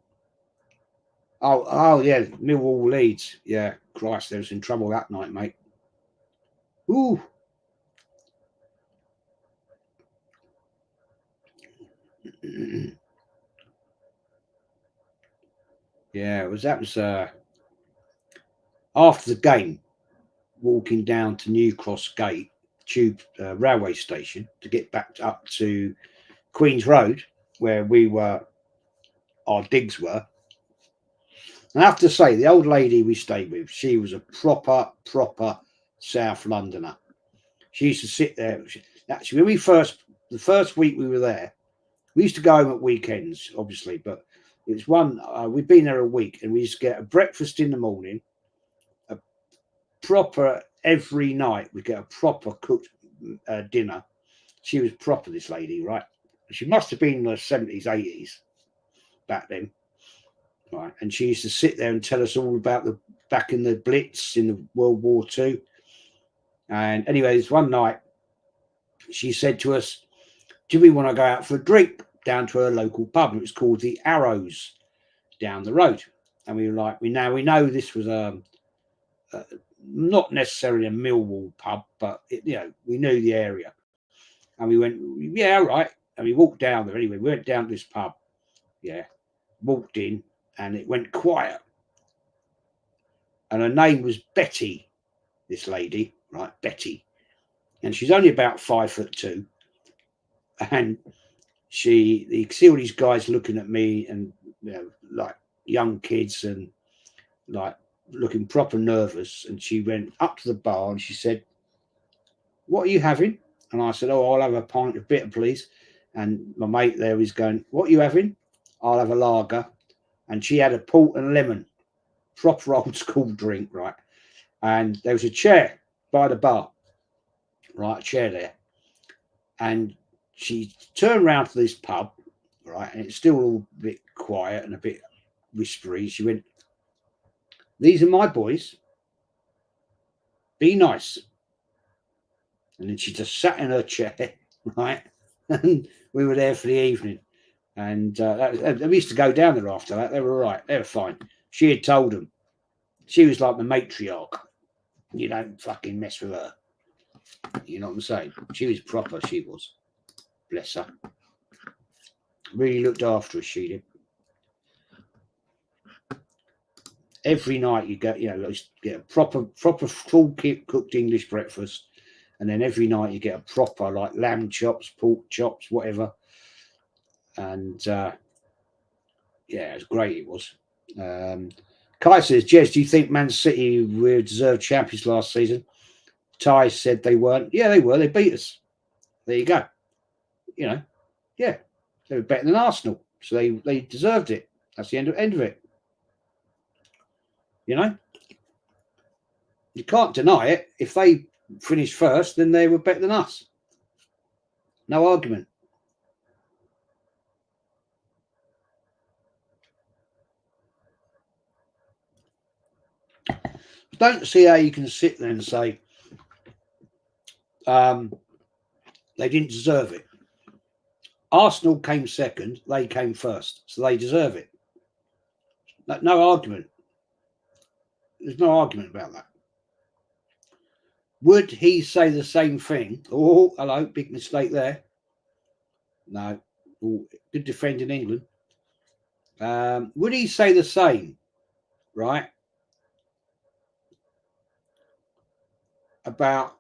Oh yeah, Millwall Leeds. Yeah, Christ, they was in trouble that night, mate. Ooh. Yeah, that was after the game, walking down to New Cross Gate tube railway station to get back up to Queen's Road, where our digs were. And I have to say, the old lady we stayed with, she was a proper South Londoner. She used to sit there. Actually, when the first week we were there, we used to go home at weekends, obviously, but it was we'd been there a week, and we used to get a breakfast in the morning, a proper every night. We get a proper cooked dinner. She was proper, this lady, right? She must have been in the 70s, 80s back then, right? And she used to sit there and tell us all about back in the Blitz in the World War II. And anyways, one night she said to us, do we want to go out for a drink down to a local pub? It was called the Arrows down the road. And we were like, we know this was not necessarily a Millwall pub, but we knew the area. And we went, yeah, all right. And we walked down there anyway. We went down to this pub. Yeah. Walked in and it went quiet. and her name was Betty. This lady, right, Betty, and she's only about 5'2", and you see all these guys looking at me, and like young kids, and like looking proper nervous. And she went up to the bar and she said, "What are you having?" And I said, "Oh, I'll have a pint of bitter, please." And my mate there is going, "What are you having?" "I'll have a lager." And she had a port and lemon, proper old school drink, right? And there was a chair by the bar, right? A chair there. And she turned around to this pub, right? And it's still all a bit quiet and a bit whispery. She went, "These are my boys. Be nice." And then she just sat in her chair, right? And we were there for the evening. And we used to go down there after that. They were all right. They were fine. She had told them. She was like the matriarch. You don't fucking mess with her. You know what I'm saying? She was proper, she was. Bless her. Really looked after us, she did. Every night you get a proper full cooked English breakfast. And then every night you get a proper, like, lamb chops, pork chops, whatever. And yeah, it was great. It was. Kai says, "Jez, do you think Man City were deserved champions last season?" Ty said they weren't. Yeah, they were. They beat us. There you go. Yeah, they were better than Arsenal, so they deserved it. That's the end of it. You can't deny it. If they finished first, then they were better than us. No argument. Don't see how you can sit there and say they didn't deserve it. Arsenal came second, they came first, so they deserve it. No argument. There's no argument about that. Would he say the same thing? Oh, hello, big mistake there. No, good defend in England. Would he say the same, right, about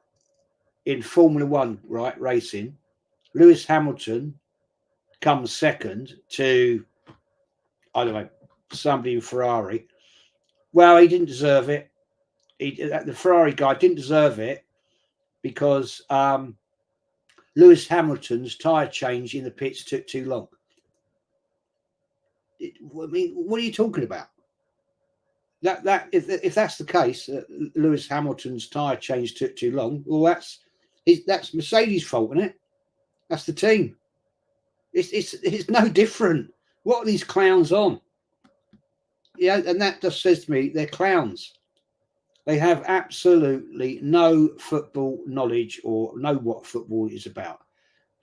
in Formula One, right, racing? Lewis Hamilton comes second to, I don't know, somebody in Ferrari. Well, he didn't deserve it. The Ferrari guy didn't deserve it because Lewis Hamilton's tyre change in the pits took too long. I mean, what are you talking about? That if that's the case, Lewis Hamilton's tyre change took too long. Well, that's Mercedes' fault, isn't it? That's the team. It's no different. What are these clowns on? Yeah, and that just says to me they're clowns. They have absolutely no football knowledge or know what football is about.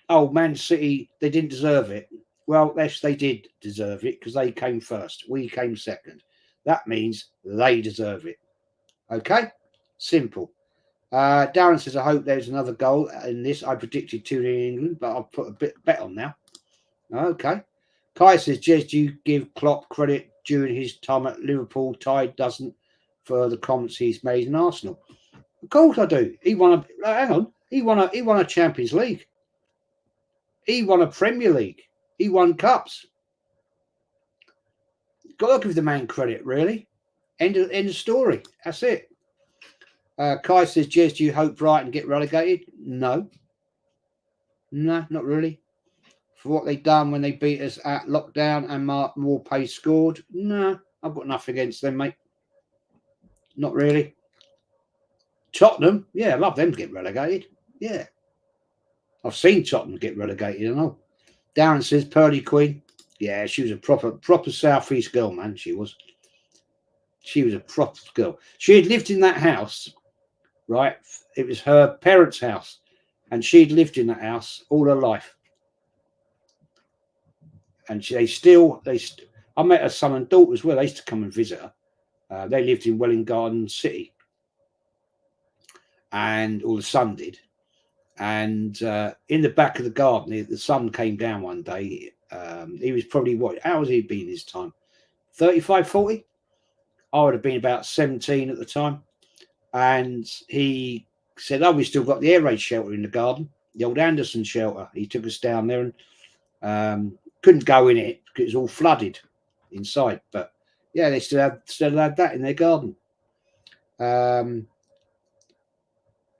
Oh, Man City, they didn't deserve it. Well, yes, they did deserve it because they came first. We came second. That means they deserve it. Okay? Simple. Darren says, "I hope there's another goal in this. I predicted 2-0 in England, but I'll put a bet on now." Okay. Kai says, "Jez, do you give Klopp credit during his time at Liverpool? Ty doesn't for the comments he's made in Arsenal." Of course I do. He won a Champions League. He won a Premier League. He won cups. Got to give the man credit, really. End of story. That's it. Kai says, "Jez, do you hope Brighton get relegated?" No, not really. For what they've done when they beat us at lockdown and Mark Morpay scored, no, I've got nothing against them, mate. Not really. Tottenham, yeah, I love them to get relegated. Yeah. I've seen Tottenham get relegated, I know. Darren says, "Pearly Queen." Yeah, she was a proper Southeast girl, man. She was a proper girl. She had lived in that house, right? It was her parents' house, and she'd lived in that house all her life. And I met her son and daughter as well. They used to come and visit her. They lived in Welling Garden City, or the son did. And in the back of the garden, the sun came down one day. He was probably, how was he been this time? 35, 40? I would have been about 17 at the time. And he said, "Oh, we still got the air raid shelter in the garden, the old Anderson shelter." He took us down there and couldn't go in it because it was all flooded inside. But yeah, they still had that in their garden. Darren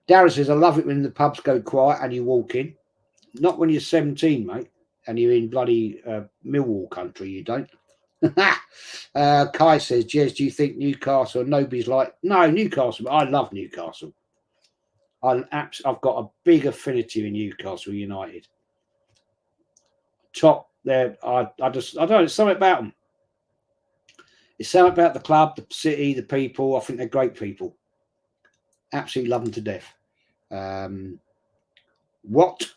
says, "I love it when the pubs go quiet and you walk in. Not when you're 17, mate, and you're in bloody Millwall country. You don't." Kai says, "Jez, do you think Newcastle? Nobody's like no Newcastle. But I love Newcastle. I've got a big affinity with Newcastle United. Top there. I don't know. It's something about them. It's something about the club, the city, the people. I think they're great people. Absolutely love them to death. What?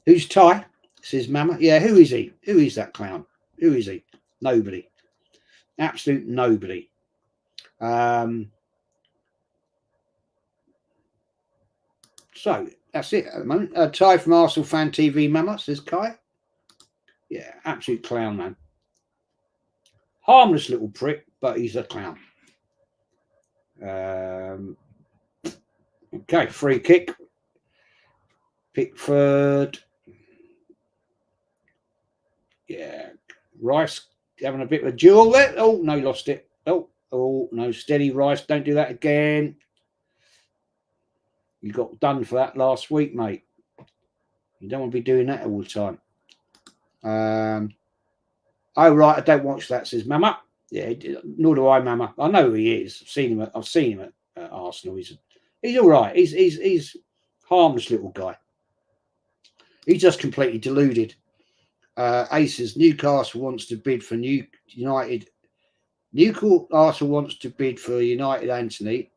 Who's Ty?" Says Mama. Yeah, who is he? Who is that clown? Who is he? Nobody. Absolute nobody. So that's it at the moment. Ty from Arsenal Fan TV, Mama, says Kai. Yeah, absolute clown, man. Harmless little prick, but he's a clown. Okay, free kick. Pickford. Yeah, Rice having a bit of a duel there. Oh, no, lost it. Oh, no, steady, Rice. Don't do that again. You got done for that last week, mate. You don't want to be doing that all the time. Oh, right, I don't watch that, says Mama. Yeah, nor do I, Mama. I know who he is. I've seen him at Arsenal. He's all right. He's harmless little guy. He's just completely deluded. Aces, Newcastle wants to bid for United. Newcastle wants to bid for United Anthony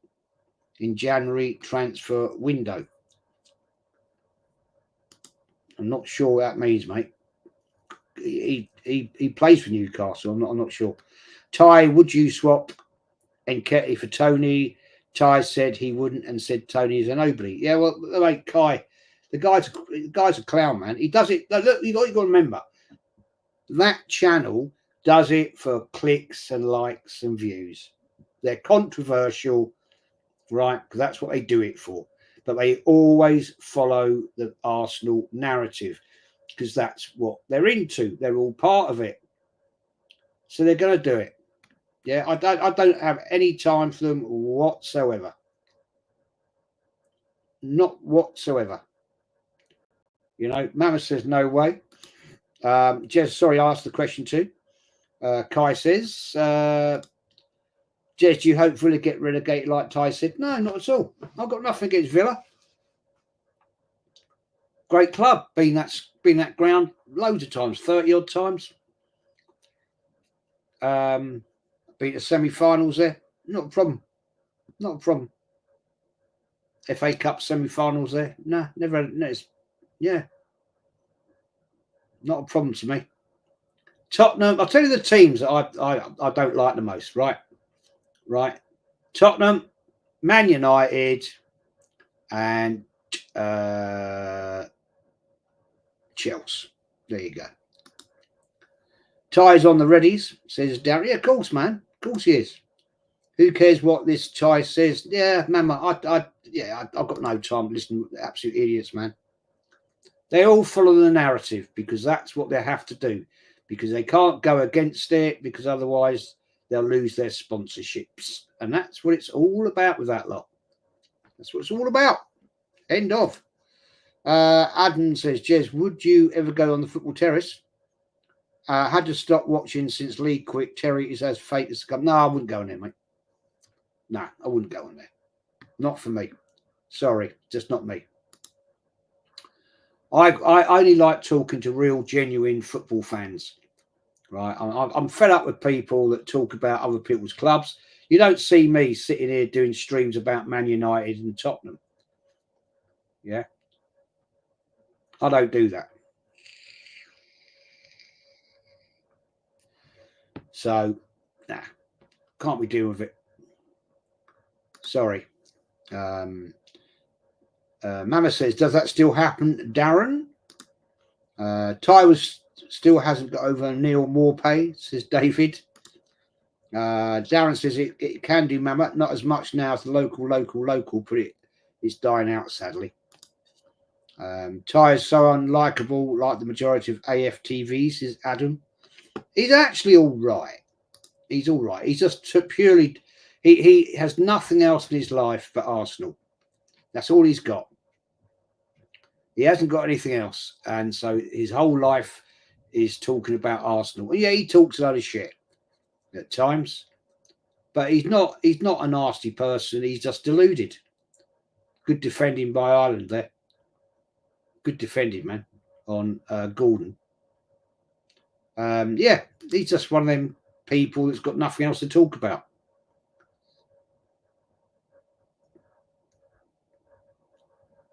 in January transfer window. I'm not sure what that means, mate. He plays for Newcastle. I'm not sure. Ty, would you swap Nketiah for Tony? Ty said he wouldn't and said Tony is a nobody. Yeah, well, like Kai, the guy's a clown, man. He does it. Look, you got to remember that channel does it for clicks and likes and views. They're controversial, right? Because that's what they do it for. But they always follow the Arsenal narrative because that's what they're into. They're all part of it, so they're going to do it. Yeah, I don't have any time for them whatsoever. Not whatsoever. You know, Mama says no way. Jez, sorry, I asked the question too. Kai says, Jez, do you hope Villa get relegated like Ty said? No, not at all. I've got nothing against Villa. Great club. Been that ground loads of times, 30 odd times. Beat the semi-finals there. Not a problem. Not a problem. FA Cup semi-finals there. No, never. No, yeah. Not a problem to me. Tottenham. I'll tell you the teams that I don't like the most. Right. Tottenham, Man United, and Chelsea. There you go. Ty's on the readies, says Darren. Yeah, of course, man. Of course he is. Who cares what this Ty says? Yeah, Mama, I've got no time to listen to absolute idiots, man. They all follow the narrative because that's what they have to do. Because they can't go against it because otherwise they'll lose their sponsorships. And that's what it's all about with that lot. That's what it's all about. End of. Adam says, Jez, would you ever go on the football terrace? Had to stop watching since Lee quit. Terry is as fate as come. No, I wouldn't go on there, mate. No, I wouldn't go on there. Not for me. Sorry, just not me. I only like talking to real, genuine football fans. Right? I'm fed up with people that talk about other people's clubs. You don't see me sitting here doing streams about Man United and Tottenham. Yeah? I don't do that. So, nah, can't be dealing with it. Sorry. Mama says, does that still happen, Darren? Ty still hasn't got over Neil Morpay, says David. Darren says it can do, Mama. Not as much now as the local, but it's dying out, sadly. Ty is so unlikable, like the majority of AFTVs, says Adam. He's actually all right. He's all right. He's just purely, he has nothing else in his life but Arsenal. That's all he's got. He hasn't got anything else. And so his whole life is talking about Arsenal. Yeah, he talks a lot of shit at times, but he's not a nasty person. He's just deluded. Good defending by Ireland there. Good defending, man, on Gordon. Yeah, he's just one of them people that's got nothing else to talk about.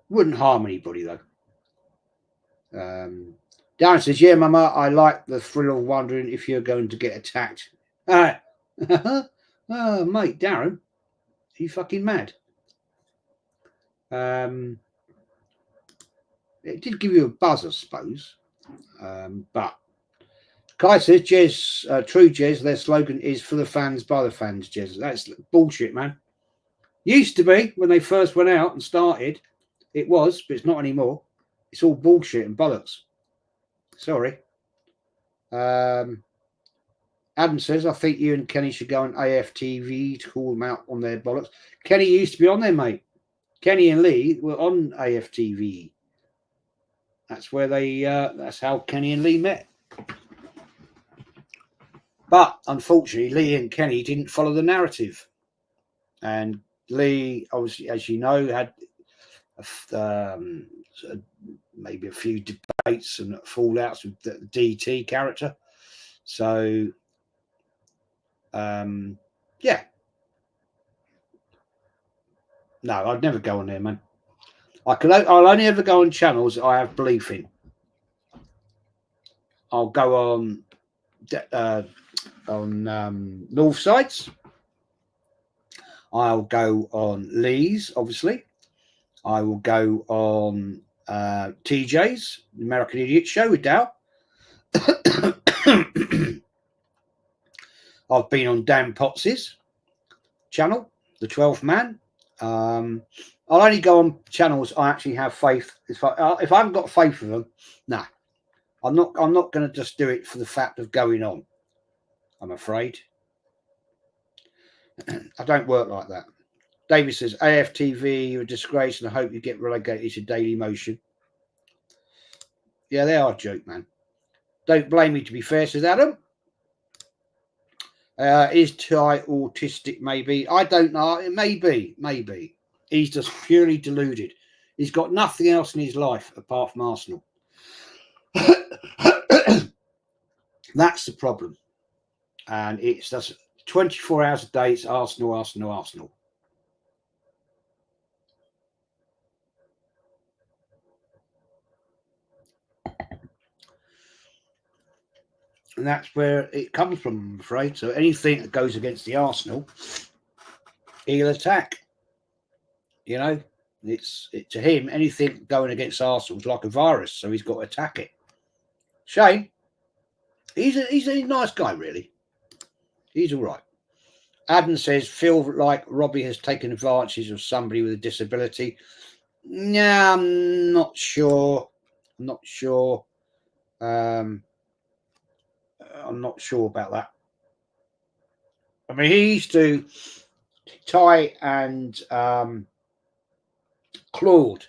Wouldn't harm anybody, though. Darren says, yeah, Mama, I like the thrill of wondering if you're going to get attacked. Oh, mate, Darren, are you fucking mad? It did give you a buzz, I suppose. But Kai says, Jez, true Jez, their slogan is for the fans, by the fans, Jez. That's bullshit, man. Used to be when they first went out and started. It was, but it's not anymore. It's all bullshit and bollocks. Sorry. Adam says, I think you and Kenny should go on AFTV to call them out on their bollocks. Kenny used to be on there, mate. Kenny and Lee were on AFTV. That's where they, that's how Kenny and Lee met. But unfortunately, Lee and Kenny didn't follow the narrative. And Lee, obviously, as you know, had maybe a few debates and fallouts with the DT character. So, yeah. No, I'd never go on there, man. I'll only ever go on channels I have belief in. I'll go on North Sides. I'll go on Lee's, obviously. I will go on TJ's, American Idiot Show with Dow. I've been on Dan Potts's channel, The 12th Man. I'll only go on channels I actually have faith. If I haven't got faith in them, nah. I'm not going to just do it for the fact of going on. I'm afraid. I don't work like that. David says, AFTV, you're a disgrace, and I hope you get relegated to Daily Motion. Yeah, they are a joke, man. Don't blame me, to be fair, says Adam. Is Ty autistic? Maybe. I don't know. Maybe. He's just purely deluded. He's got nothing else in his life apart from Arsenal. That's the problem. And it's just 24 hours a day. It's Arsenal. And that's where it comes from, I'm afraid. So anything that goes against the Arsenal, he'll attack. You know, to him, anything going against Arsenal is like a virus, so he's got to attack it. Shane, he's a nice guy, really. He's all right. Adam says, feel like Robbie has taken advantage of somebody with a disability. Yeah, I'm not sure. I'm not sure about that. I mean, he used to, Ty and Claude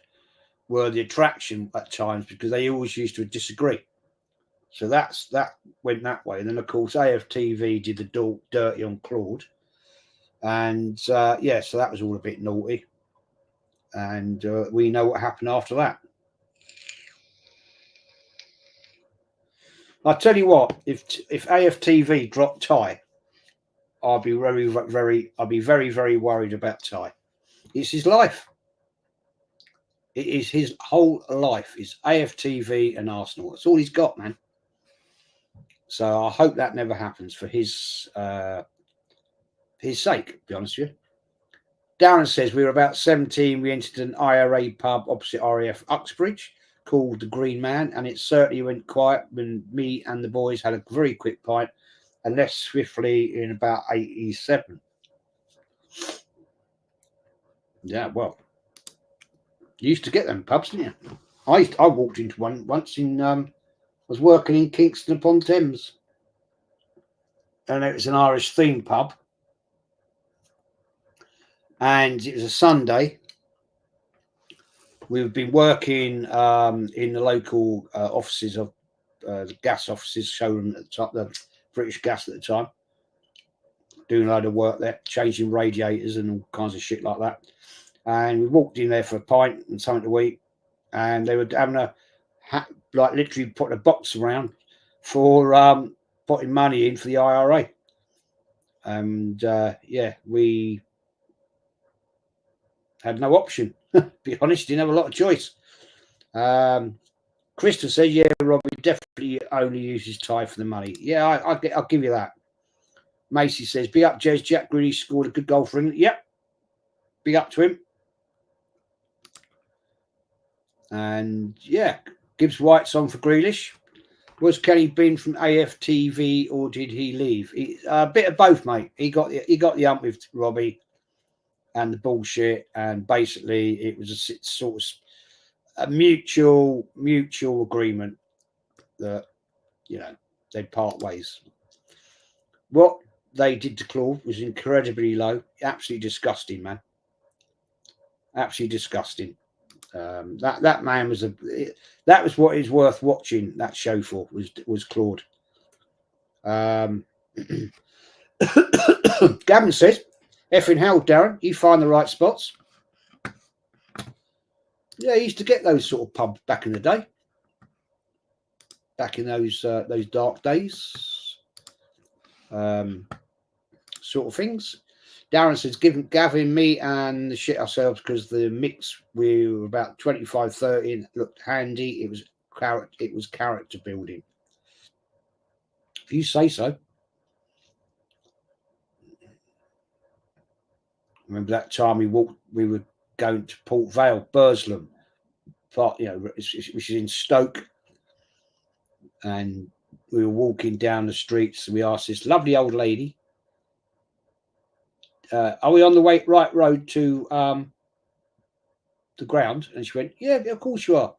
were the attraction at times because they always used to disagree. So that went that way. And then, of course, AFTV did the dirty on Claude. And, yeah, so that was all a bit naughty. And we know what happened after that. I'll tell you what, if AFTV dropped Ty, I'll be very, very worried about Ty. It's his life. It is his whole life. Is AFTV and Arsenal. That's all he's got, man. So I hope that never happens for his sake, to be honest with you. Darren says, we were about 17. We entered an IRA pub opposite RAF Uxbridge called the Green Man, and it certainly went quiet when me and the boys had a very quick pint and left swiftly in about 87. Yeah, well, you used to get them pubs, didn't you? I walked into one once in was working in Kingston upon Thames, and it was an Irish themed pub, and it was a Sunday. We've been working in the local offices of the gas offices, showroom at the top, the British Gas at the time, doing a load of work there, changing radiators and all kinds of shit like that. And we walked in there for a pint and something to eat, and they were having like literally putting a box around for putting money in for the IRA. And yeah, we had no option. Be honest, didn't have a lot of choice. Krista said, "Yeah, Robbie definitely only uses Thai for the money." Yeah, I'll give you that. Macy says, "Big up, Jez. Jack Grealish scored a good goal for England." Yep, big up to him. And yeah, Gibbs White's on for Grealish. Was Kenny Bean from AFTV or did he leave? A bit of both, mate. He got the ump with Robbie and the bullshit, and basically it was a sort of a mutual agreement that, you know, they'd part ways. What they did to Claude was incredibly low. Absolutely disgusting, man. Absolutely disgusting. That man was that was what is worth watching that show for, was Claude. Gavin says, "Effing hell, Darren, you find the right spots." Yeah, he used to get those sort of pubs back in the day. Back in those dark days, sort of things. Darren says, Gavin, me and the shit ourselves because the mix, we were about 25-30 and it looked handy. It was character building. If you say so. Remember that time we were going to Port Vale, Burslem, part, you know, which is in Stoke, and we were walking down the streets and we asked this lovely old lady, "Are we on the right road to the ground?" And she went, "Yeah, of course you are.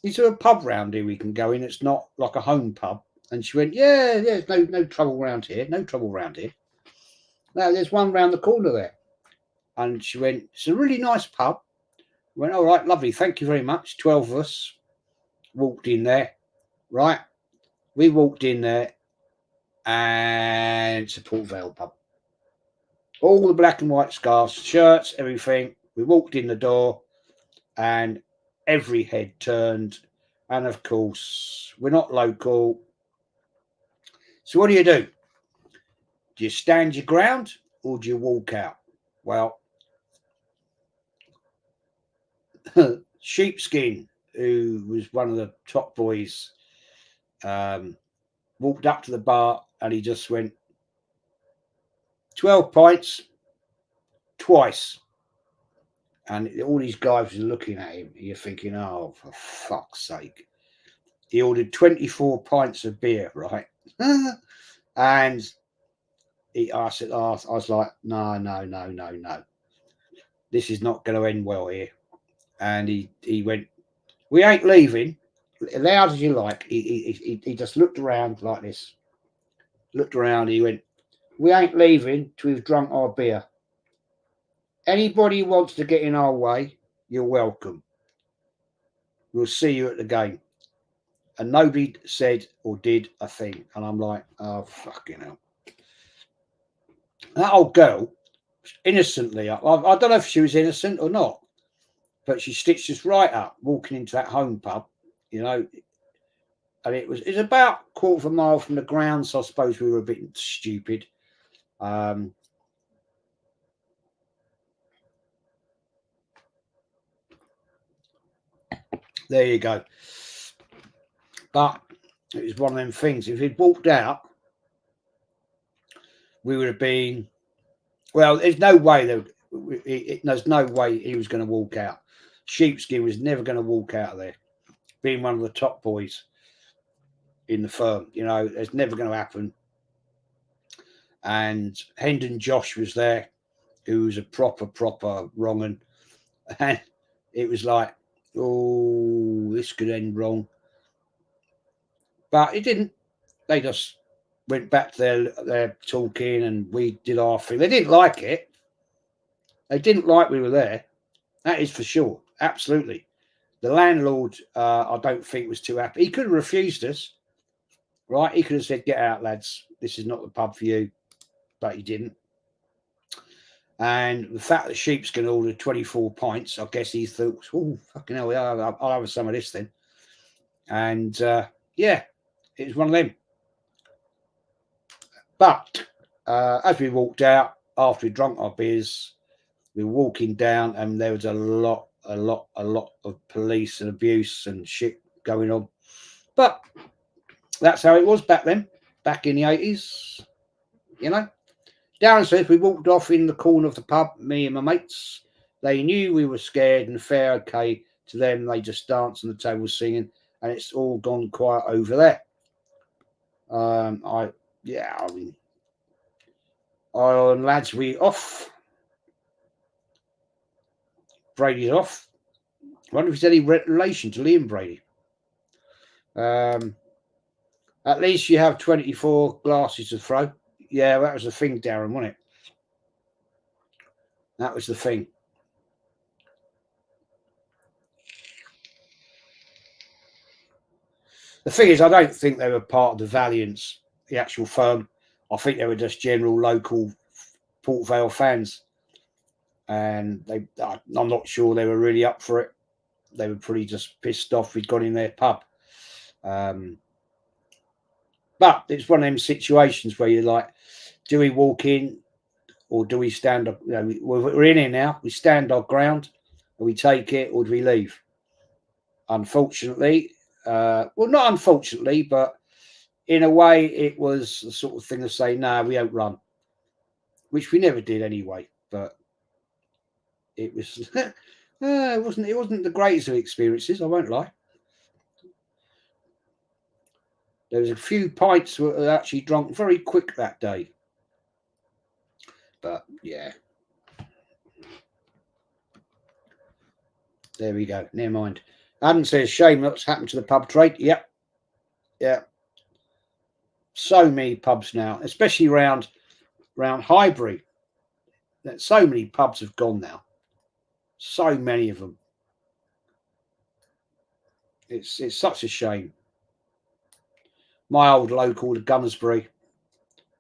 Is there a pub round here we can go in? It's not like a home pub." And she went, "Yeah, no trouble round here. No trouble round here. No, there's one round the corner there." And she went, "It's a really nice pub." I went, "All right, lovely. Thank you very much." 12 of us walked in there, right? We walked in there, and it's a Port Vale pub. All the black and white scarves, shirts, everything. We walked in the door, and every head turned. And of course, we're not local. So what do? Do you stand your ground or do you walk out? Well, Sheepskin, who was one of the top boys, walked up to the bar and he just went, 12 pints twice. And all these guys were looking at him. You're thinking, oh, for fuck's sake. He ordered 24 pints of beer, right? And I was like, no. This is not going to end well here. And he went, "We ain't leaving. Loud as you like." He just looked around like this. Looked around. He went, "We ain't leaving till we've drunk our beer. Anybody who wants to get in our way, you're welcome. We'll see you at the game." And nobody said or did a thing. And I'm like, oh, fucking hell. That old girl, innocently, I don't know if she was innocent or not, but she stitched us right up walking into that home pub, you know. And it was about a quarter of a mile from the ground, so I suppose we were a bit stupid. There you go. But it was one of them things. If he'd walked out, we would have been, well, there's no way there's no way he was going to walk out. Sheepskin was never going to walk out of there, being one of the top boys in the firm. You know, it's never going to happen. and Hendon Josh was there, who was a proper wrong 'un. And it was like, oh, this could end wrong. But it didn't. They just went back to their talking, and we did our thing. They didn't like it. They didn't like we were there. That is for sure. Absolutely. The landlord, I don't think, was too happy. He could have refused us, right? He could have said, get out, lads. This is not the pub for you. But he didn't. And the fact that Sheepskin ordered 24 pints, I guess he thought, oh, fucking hell, I'll have some of this then. And yeah, it was one of them. But as we walked out, after we drunk our beers, we were walking down, and there was a lot of police and abuse and shit going on. But that's how it was back then, back in the 80s, you know. Darren says we walked off in the corner of the pub, me and my mates. They knew we were scared and fair okay to them. They just danced on the table singing, and it's all gone quiet over there. I mean, lads, we off. Brady's off. I wonder if he's any relation to Liam Brady. At least you have 24 glasses to throw. Yeah, that was the thing, Darren, wasn't it? That was the thing. The thing is, I don't think they were part of the Valiants, the actual firm. I think they were just general local Port Vale fans. And I'm not sure they were really up for it. They were pretty just pissed off we'd gone in their pub. But it's one of them situations where you're like, do we walk in or do we stand up? You know, we're in here now. We stand our ground, or we take it, or do we leave? Unfortunately, well, not unfortunately, but in a way, it was the sort of thing to say, no, we don't run, which we never did anyway. But it was, it wasn't the greatest of experiences. I won't lie. There was a few pints that were actually drunk very quick that day. But yeah. There we go. Never mind. Adam says, shame what's happened to the pub trade. Yep. Yeah. So many pubs now, especially around Highbury. So many pubs have gone now. So many of them. It's such a shame. My old local, the Gunnersbury,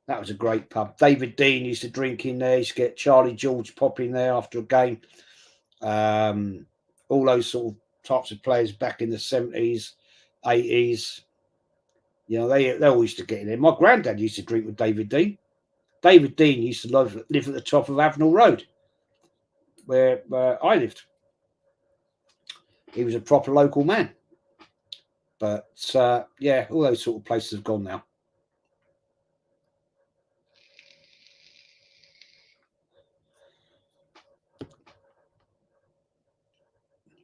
that was a great pub. David Dean used to drink in there. He used to get Charlie George pop in there after a game. All those sort of types of players back in the 70s, 80s. You know, they all used to get in there. My granddad used to drink with David Dean. David Dean used to live at the top of Avenel Road, where I lived. He was a proper local man. But yeah, all those sort of places have gone now.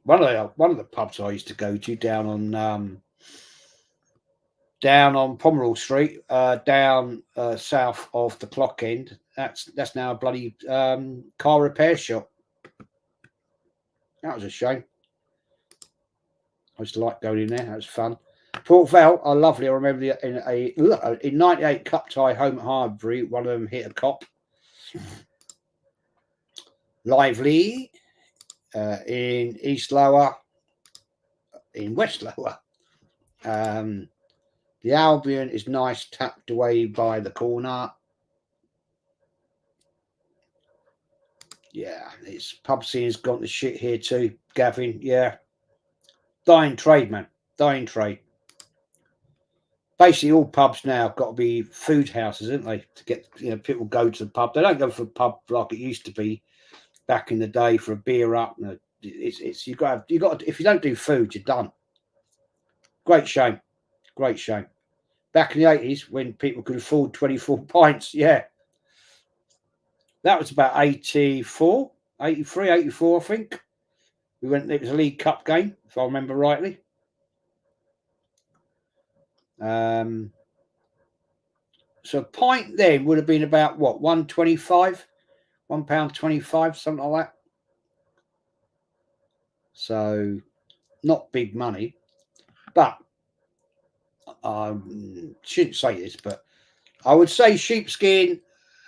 One of the pubs I used to go to down on Pomerol Street, down south of the Clock End. That's now a bloody car repair shop. That was a shame. I used to like going in there. That was fun. Port Vale are lovely. I remember in '98 Cup tie home at Highbury, one of them hit a cop. Lively in East Lower, in West Lower. The Albion is nice, tucked away by the corner. Yeah, it's pub scene's gone to shit here too, Gavin. Yeah, dying trade, man. Dying trade. Basically, all pubs now have got to be food houses, haven't they? To get people go to the pub. They don't go for a pub like it used to be back in the day for a beer up. It's you got if you don't do food, you're done. Great shame. Great shame. Back in the 80s, when people could afford 24 pints, yeah. That was about 84, 83, 84, I think. It was a League Cup game, if I remember rightly. So a pint then would have been about what, £1.25, £1.25, something like that. So not big money, but I shouldn't say this, but I would say Sheepskin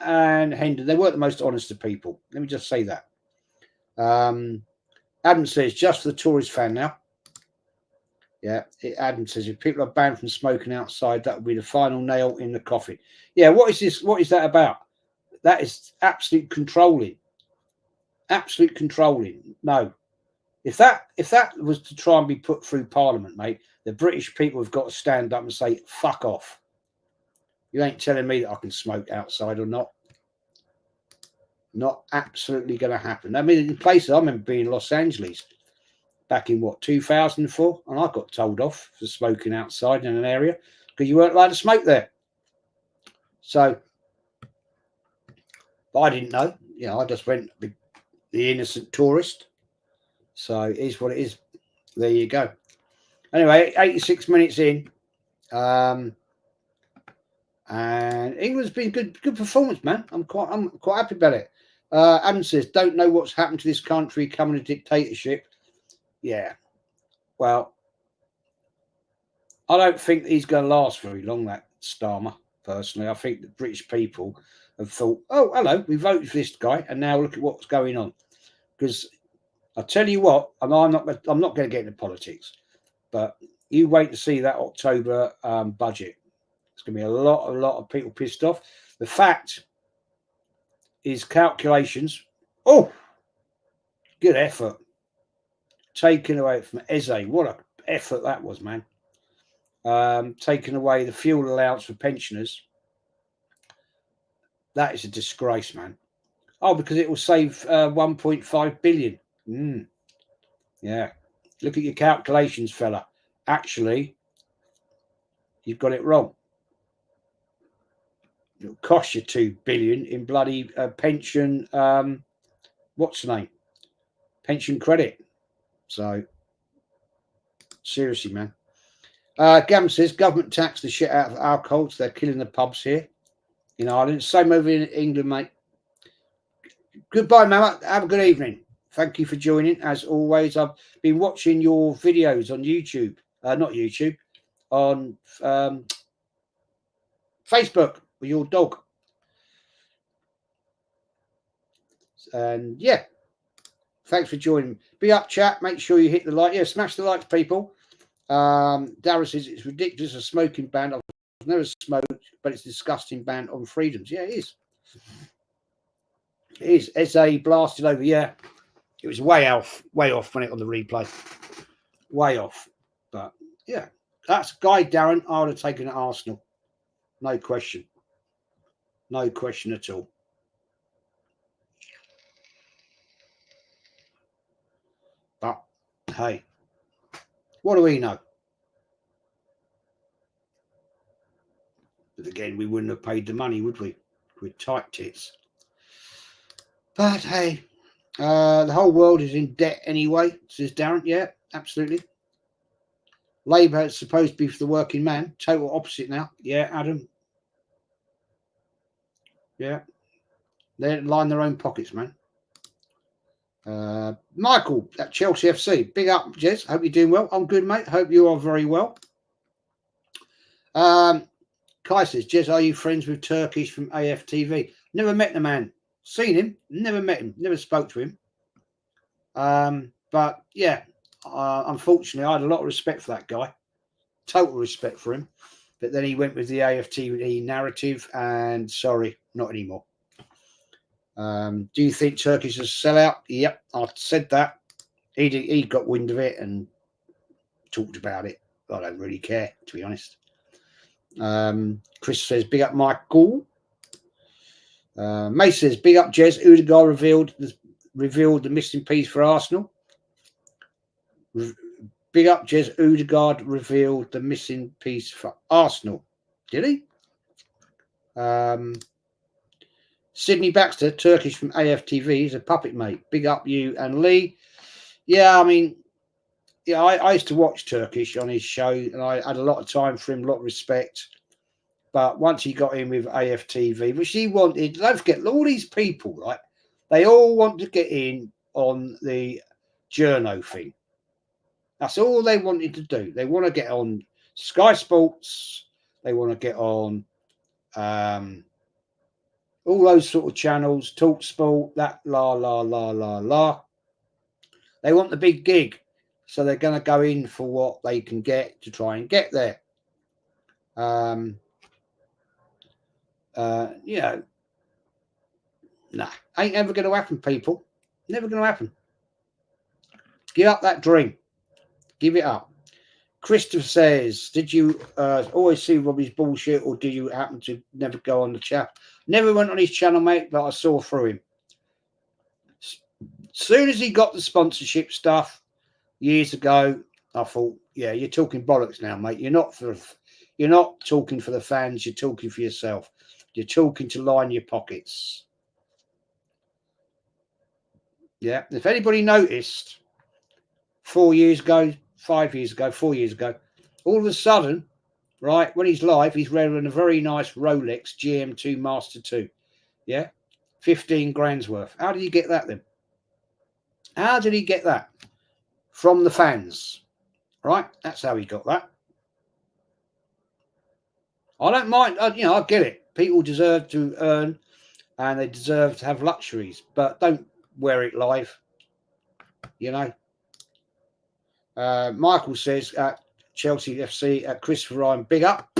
and Hendon, they weren't the most honest of people. Let me just say that. Adam says, just for the tourist fan now. Yeah, Adam says, if people are banned from smoking outside, that would be the final nail in the coffin. Yeah, what is this? What is that about? That is absolute controlling. Absolute controlling. No. If that was to try and be put through Parliament, mate, the British people have got to stand up and say, fuck off. You ain't telling me that I can smoke outside or not. Not absolutely going to happen. I mean, in places, I remember being in Los Angeles back in, 2004, and I got told off for smoking outside in an area because you weren't allowed to smoke there. So, but I didn't know. You know, I just went the innocent tourist. So it is what it is. There you go. Anyway, 86 minutes in. And England's been good performance, man. I'm quite happy about it. Adam says, don't know what's happened to this country coming to dictatorship. Yeah. Well, I don't think he's going to last very long, that Starmer, personally. I think the British people have thought, oh, hello, we voted for this guy, and now look at what's going on. Because I tell you what, and I'm not going to get into politics, but you wait to see that October budget. It's going to be a lot of people pissed off. The fact is, calculations. Oh, good effort. Taken away from Eze. What an effort that was, man. Taking away the fuel allowance for pensioners. That is a disgrace, man. Oh, because it will save 1.5 billion. Yeah. Look at your calculations, fella. Actually, you've got it wrong. It'll cost you 2 billion in bloody pension. What's the name? Pension credit. So, seriously, man. Gavin says, government tax the shit out of alcohol, so they're killing the pubs here in Ireland. Same over in England, mate. Goodbye, Mama. Have a good evening. Thank you for joining. As always, I've been watching your videos on YouTube. Not YouTube. On Facebook with your dog. And yeah, thanks for joining. Be up, chat. Make sure you hit the like. Yeah, smash the likes, people. Darren says it's ridiculous, a smoking ban. I've never smoked, but it's a disgusting ban on freedoms. Yeah, it is. It is. SA blasted over. Yeah, it was way off when it on the replay. Way off. But yeah, that's Guy Darren. I would have taken at Arsenal. No question. No question at all. But hey, what do we know? But again, we wouldn't have paid the money, would we? With tight tits. But hey, the whole world is in debt anyway, says Darren. Yeah, absolutely. Labour is supposed to be for the working man. Total opposite now. Yeah, Adam. Yeah. They line their own pockets, man. Michael at Chelsea FC. Big up, Jez. Hope you're doing well. I'm good, mate. Hope you are very well. Kai says, Jez, are you friends with Turkish from AFTV? Never met the man. Seen him. Never met him. Never spoke to him. But yeah, unfortunately, I had a lot of respect for that guy. Total respect for him. But then he went with the AFTV narrative, and sorry, not anymore. Do you think Turkish is a sellout? Yep, I said that. He got wind of it and talked about it. I don't really care, to be honest. Chris says, big up Michael. May says, big up Jez. Odegaard revealed the missing piece for Arsenal. Big up Jez. Odegaard revealed the missing piece for Arsenal. Did he? Sydney Baxter, Turkish from AFTV, is a puppet mate. Big up you and Lee. Yeah, I mean, yeah, I used to watch Turkish on his show, and I had a lot of time for him, a lot of respect. But once he got in with AFTV, which he wanted, don't forget, all these people, right? They all want to get in on the journo thing. That's all they wanted to do. They want to get on Sky Sports. They want to get on all those sort of channels, Talk Sport, that la la la la la. They want the big gig, so they're going to go in for what they can get to try and get there. You know, nah, ain't ever going to happen, people. Never going to happen. Give up that dream. Give it up. Christopher says, did you always see Robbie's bullshit, or did you happen to never go on the chat? Never went on his channel, mate, but I saw through him. As soon as he got the sponsorship stuff years ago, I thought, yeah, you're talking bollocks now, mate. You're not talking for the fans, you're talking for yourself. You're talking to line your pockets. Yeah. If anybody noticed 4 years ago, 5 years ago, 4 years ago, all of a sudden, right, when he's live, he's wearing a very nice Rolex GM2 Master 2. Yeah. 15 grand's worth. How did he get that then? How did he get that? From the fans. Right? That's how he got that. I don't mind. You know, I get it. People deserve to earn and they deserve to have luxuries, but don't wear it live. You know. Michael says at Chelsea FC at Christopher Ryan, big up.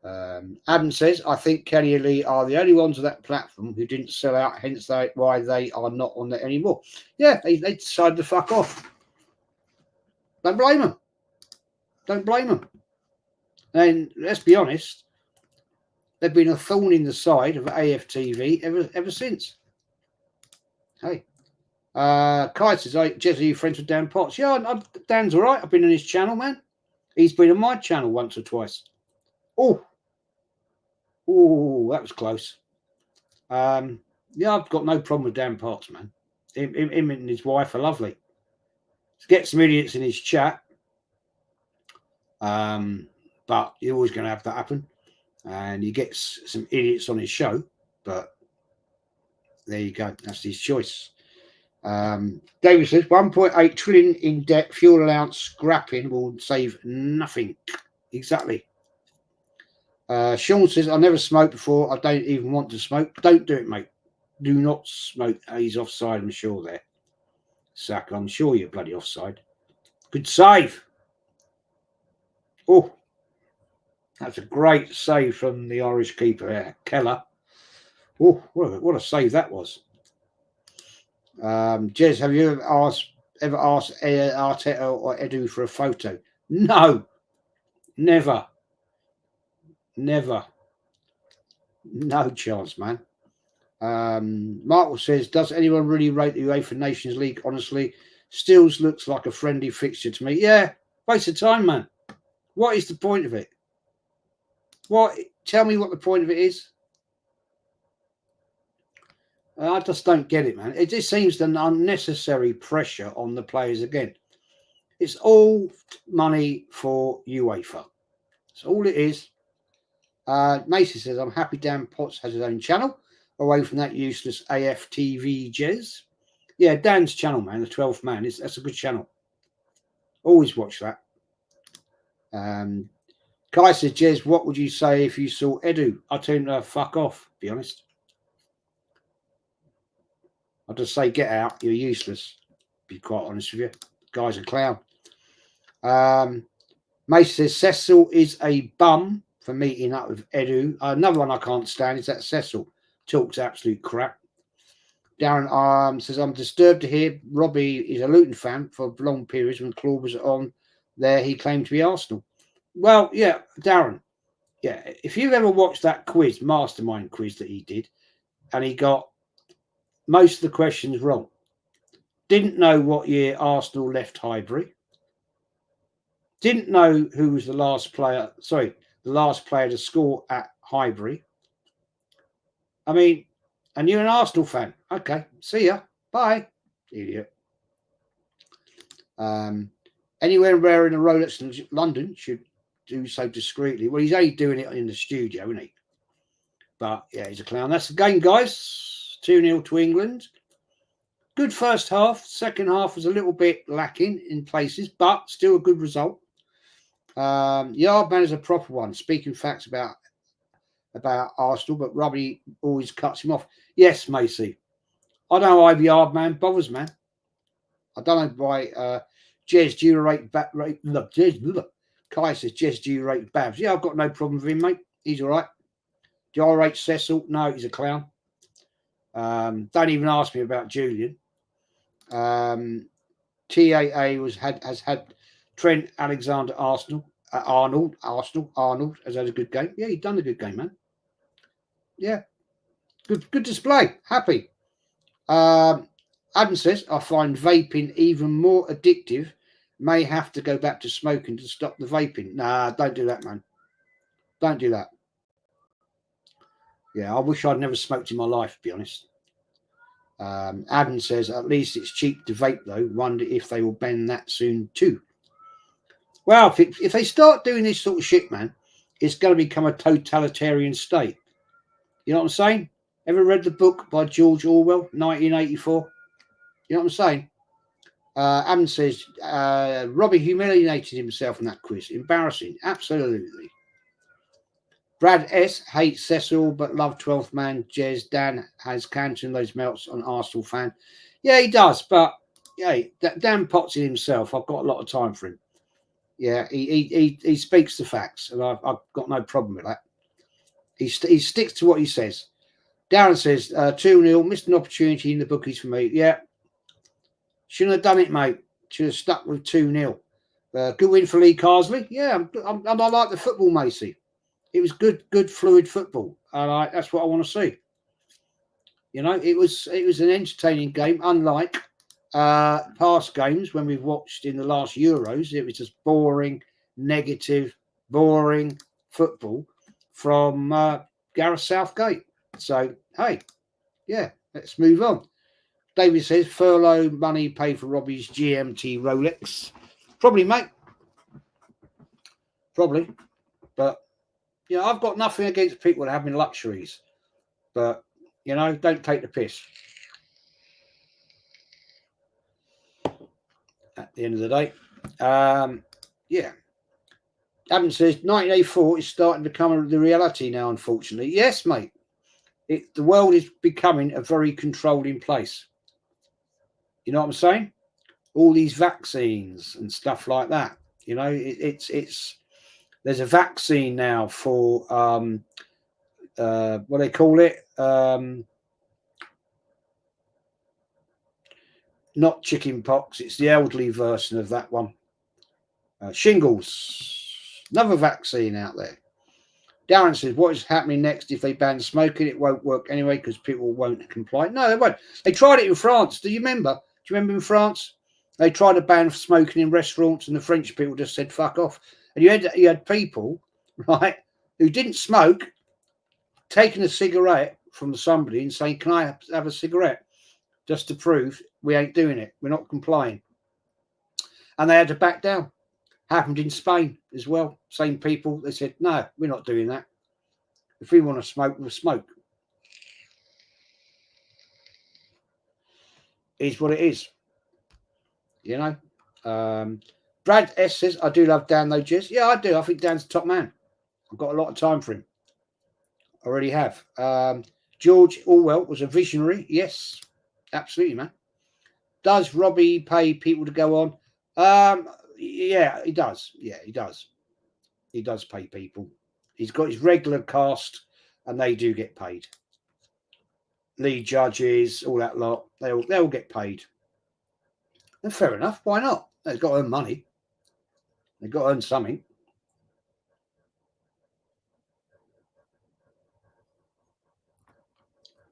Adam says, I think Kelly and Lee are the only ones on that platform who didn't sell out, hence why they are not on there anymore. Yeah, they decided to fuck off. Don't blame them. Don't blame them. And let's be honest, they've been a thorn in the side of AFTV ever since. Hey. Kai says, Jez, are you friends with Dan Potts? Yeah, Dan's all right. I've been on his channel, man. He's been on my channel once or twice. Oh, that was close. Yeah, I've got no problem with Dan Potts, man. Him and his wife are lovely. Get some idiots in his chat. But you're always going to have that happen. And he gets some idiots on his show. But there you go. That's his choice. David says 1.8 trillion in debt, fuel allowance scrapping will save nothing. Exactly. Sean says, I never smoked before. I don't even want to smoke. Don't do it, mate. Do not smoke. He's offside, I'm sure there. Sack, I'm sure you're bloody offside. Good save. Oh, that's a great save from the Irish keeper there, Keller. Oh, what a save that was. Jez, have you ever asked Arteta or Edu for a photo? No, never. No chance, man. Michael says, does anyone really rate the UEFA Nations League? Honestly, Stills looks like a friendly fixture to me. Yeah, waste of time, man. What is the point of it? Tell me what the point of it is. I just don't get it, man. It just seems an unnecessary pressure on the players again. It's all money for UEFA. That's all it is. Macy says, I'm happy Dan Potts has his own channel away from that useless AFTV Jez. Yeah, Dan's channel, man, the 12th man. That's a good channel. Always watch that. Kai says, Jez, what would you say if you saw Edu? I'd tell him to fuck off, to be honest. I'll just say, get out. You're useless. Be quite honest with you. The guy's a clown. Mace says, Cecil is a bum for meeting up with Edu. Another one I can't stand is that Cecil talks absolute crap. Darren says, I'm disturbed to hear Robbie is a Luton fan for long periods when Claude was on there. He claimed to be Arsenal. Well, yeah, Darren. Yeah, if you've ever watched that quiz, mastermind quiz that he did, and he got most of the questions wrong. Didn't know what year Arsenal left Highbury. Didn't know who was the last player to score at Highbury. I mean, and you're an Arsenal fan. Okay, see ya. Bye. Idiot. Anywhere wearing a Rolex in London should do so discreetly. Well, he's only doing it in the studio, isn't he? But yeah, he's a clown. That's the game, guys. 2-0 to England. Good first half. Second half was a little bit lacking in places, but still a good result. Yardman is a proper one. Speaking facts about Arsenal, but Robbie always cuts him off. Yes, Macy. I don't know why the Yardman bothers, man. I don't know why Jez, do you rate look, Kai says Jez, do you rate Babs? Yeah, I've got no problem with him, mate. He's all right. Do I rate Cecil? No, he's a clown. Don't even ask me about Julian. TAA has had Trent Alexander-Arnold has had a good game. Yeah, he's done a good game, man. Yeah, good display. Happy. Adam says, I find vaping even more addictive. May have to go back to smoking to stop the vaping. Nah, don't do that, man. Don't do that. Yeah, I wish I'd never smoked in my life, to be honest. Adam says, at least it's cheap to vape, though. Wonder if they will ban that soon, too. Well, if they start doing this sort of shit, man, it's going to become a totalitarian state. You know what I'm saying? Ever read the book by George Orwell, 1984? You know what I'm saying? Adam says, Robbie humiliated himself in that quiz. Embarrassing. Absolutely. Brad S. hates Cecil, but love 12th man. Jez, Dan has counting those melts on Arsenal fan. Yeah, he does. But, yeah, Dan Potts in himself, I've got a lot of time for him. Yeah, he speaks the facts, and I've got no problem with that. He sticks to what he says. Darren says, 2-0, missed an opportunity in the bookies for me. Yeah. Shouldn't have done it, mate. Should have stuck with 2-0. Good win for Lee Carsley. Yeah, I like the football, Macy. It was good, fluid football. And that's what I want to see. You know, it was an entertaining game, unlike past games when we've watched in the last Euros. It was just boring, negative, boring football from Gareth Southgate. So, hey, yeah, let's move on. David says, furlough money paid for Robbie's GMT Rolex. Probably, mate. Probably. But, you know, I've got nothing against people having luxuries. But, you know, don't take the piss. At the end of the day. Yeah. Adam says, 1984 is starting to become the reality now, unfortunately. Yes, mate. The world is becoming a very controlling place. You know what I'm saying? All these vaccines and stuff like that. You know, there's a vaccine now for what they call it, not chicken pox. It's the elderly version of that one. Shingles, another vaccine out there. Darren says, what is happening next if they ban smoking? It won't work anyway because people won't comply. No, they won't. They tried it in France. Do you remember? Do you remember in France? They tried to ban smoking in restaurants and the French people just said, fuck off. And you had people, right, who didn't smoke, taking a cigarette from somebody and saying, can I have a cigarette? Just to prove we ain't doing it. We're not complying. And they had to back down. Happened in Spain as well. Same people. They said, no, we're not doing that. If we want to smoke, we'll smoke. Is what it is. You know? Brad S says, I do love Dan though, Jez. Yeah, I do. I think Dan's the top man. I've got a lot of time for him. I already have. George Orwell was a visionary. Yes, absolutely, man. Does Robbie pay people to go on? Yeah, he does. Yeah, he does. He does pay people. He's got his regular cast and they do get paid. Lead judges, all that lot, they all get paid. And fair enough. Why not? They've got to earn money. They've got to earn something.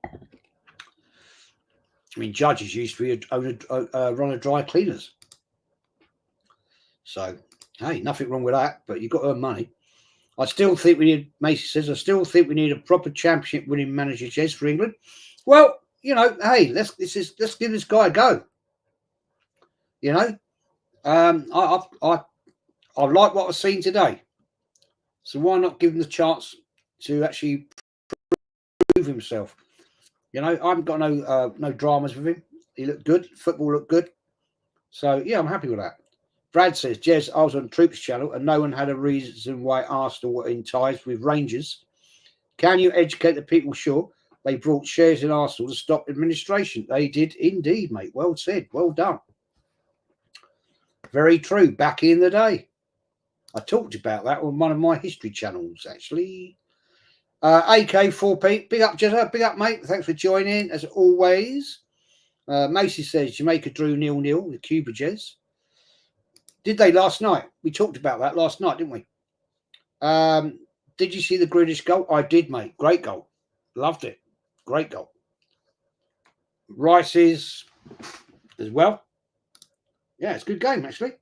I mean, judges used to be run a dry cleaners. So, hey, nothing wrong with that, but you've got to earn money. I still think we need, Macy says, I still think we need a proper championship winning manager, Jez, for England. Well, you know, hey, let's give this guy a go. You know, I like what I've seen today. So why not give him the chance to actually prove himself? You know, I haven't got no dramas with him. He looked good. Football looked good. So yeah, I'm happy with that. Brad says, Jez, I was on Troops channel and no one had a reason why Arsenal were in ties with Rangers. Can you educate the people? Sure. They brought shares in Arsenal to stop administration. They did indeed, mate. Well said. Well done. Very true. Back in the day. I talked about that on one of my history channels, actually. AK4P. Big up, Jezza. Big up, mate. Thanks for joining, as always. Macy says, Jamaica drew 0-0 with Cuba, Jez. Did they last night? We talked about that last night, didn't we? Did you see the Grealish goal? I did, mate. Great goal. Loved it. Great goal. Rice's as well. Yeah, it's a good game, actually.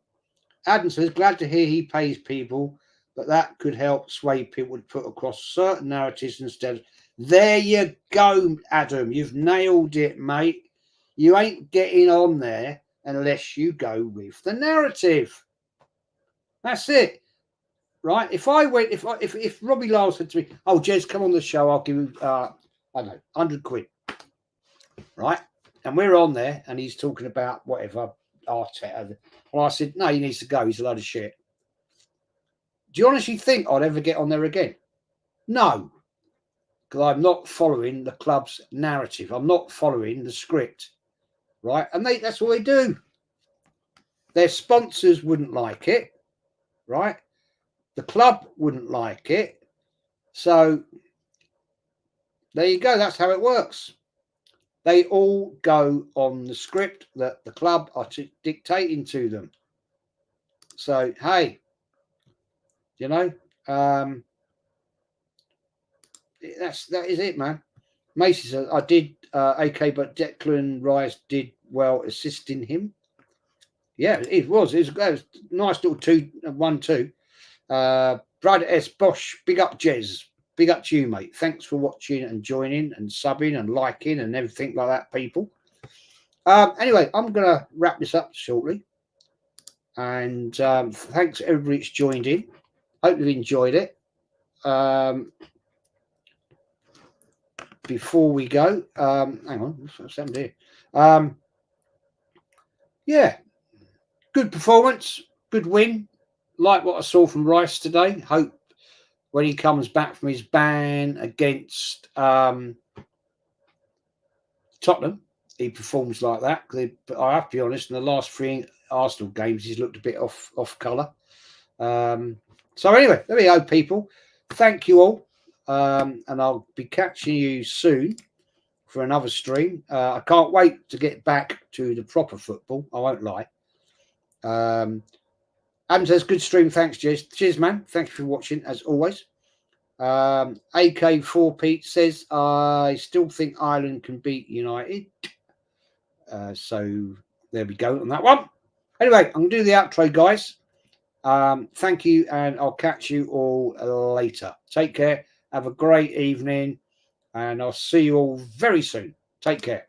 Adam says, glad to hear he pays people, but that could help sway people to put across certain narratives instead. There you go, Adam. You've nailed it, mate. You ain't getting on there unless you go with the narrative. That's it. Right? If Robbie Lyle said to me, oh, Jez, come on the show, I'll give you, I don't know, 100 quid. Right? And we're on there and he's talking about whatever, Arteta. Well, I said, no, he needs to go. He's a load of shit. Do you honestly think I'd ever get on there again? No. Because I'm not following the club's narrative. I'm not following the script. Right? And that's what they do. Their sponsors wouldn't like it. Right? The club wouldn't like it. So there you go. That's how it works. They all go on the script that the club are dictating to them. So, hey, you know, that is it, man. Macy says, I did AK, but Declan Rice did well assisting him. Yeah, it was. It was a nice little 1-2. Brad S. Bosch, big up, Jez. Big up to you, mate. Thanks for watching and joining and subbing and liking and everything like that, people. Anyway, I'm going to wrap this up shortly. And thanks everybody that's joined in. Hope you've enjoyed it. Before we go, hang on, what's happened here? Yeah, good performance, good win. Like what I saw from Rice today. Hope when he comes back from his ban against Tottenham, he performs like that. But I have to be honest, in the last 3 Arsenal games, he's looked a bit off colour. So anyway, there we go, people. Thank you all. And I'll be catching you soon for another stream. I can't wait to get back to the proper football. I won't lie. Adam says, good stream. Thanks, Jez. Cheers, man. Thank you for watching, as always. AK4 Pete says, I still think Ireland can beat United. So there we go on that one. Anyway, I'm going to do the outro, guys. Thank you, and I'll catch you all later. Take care. Have a great evening, and I'll see you all very soon. Take care.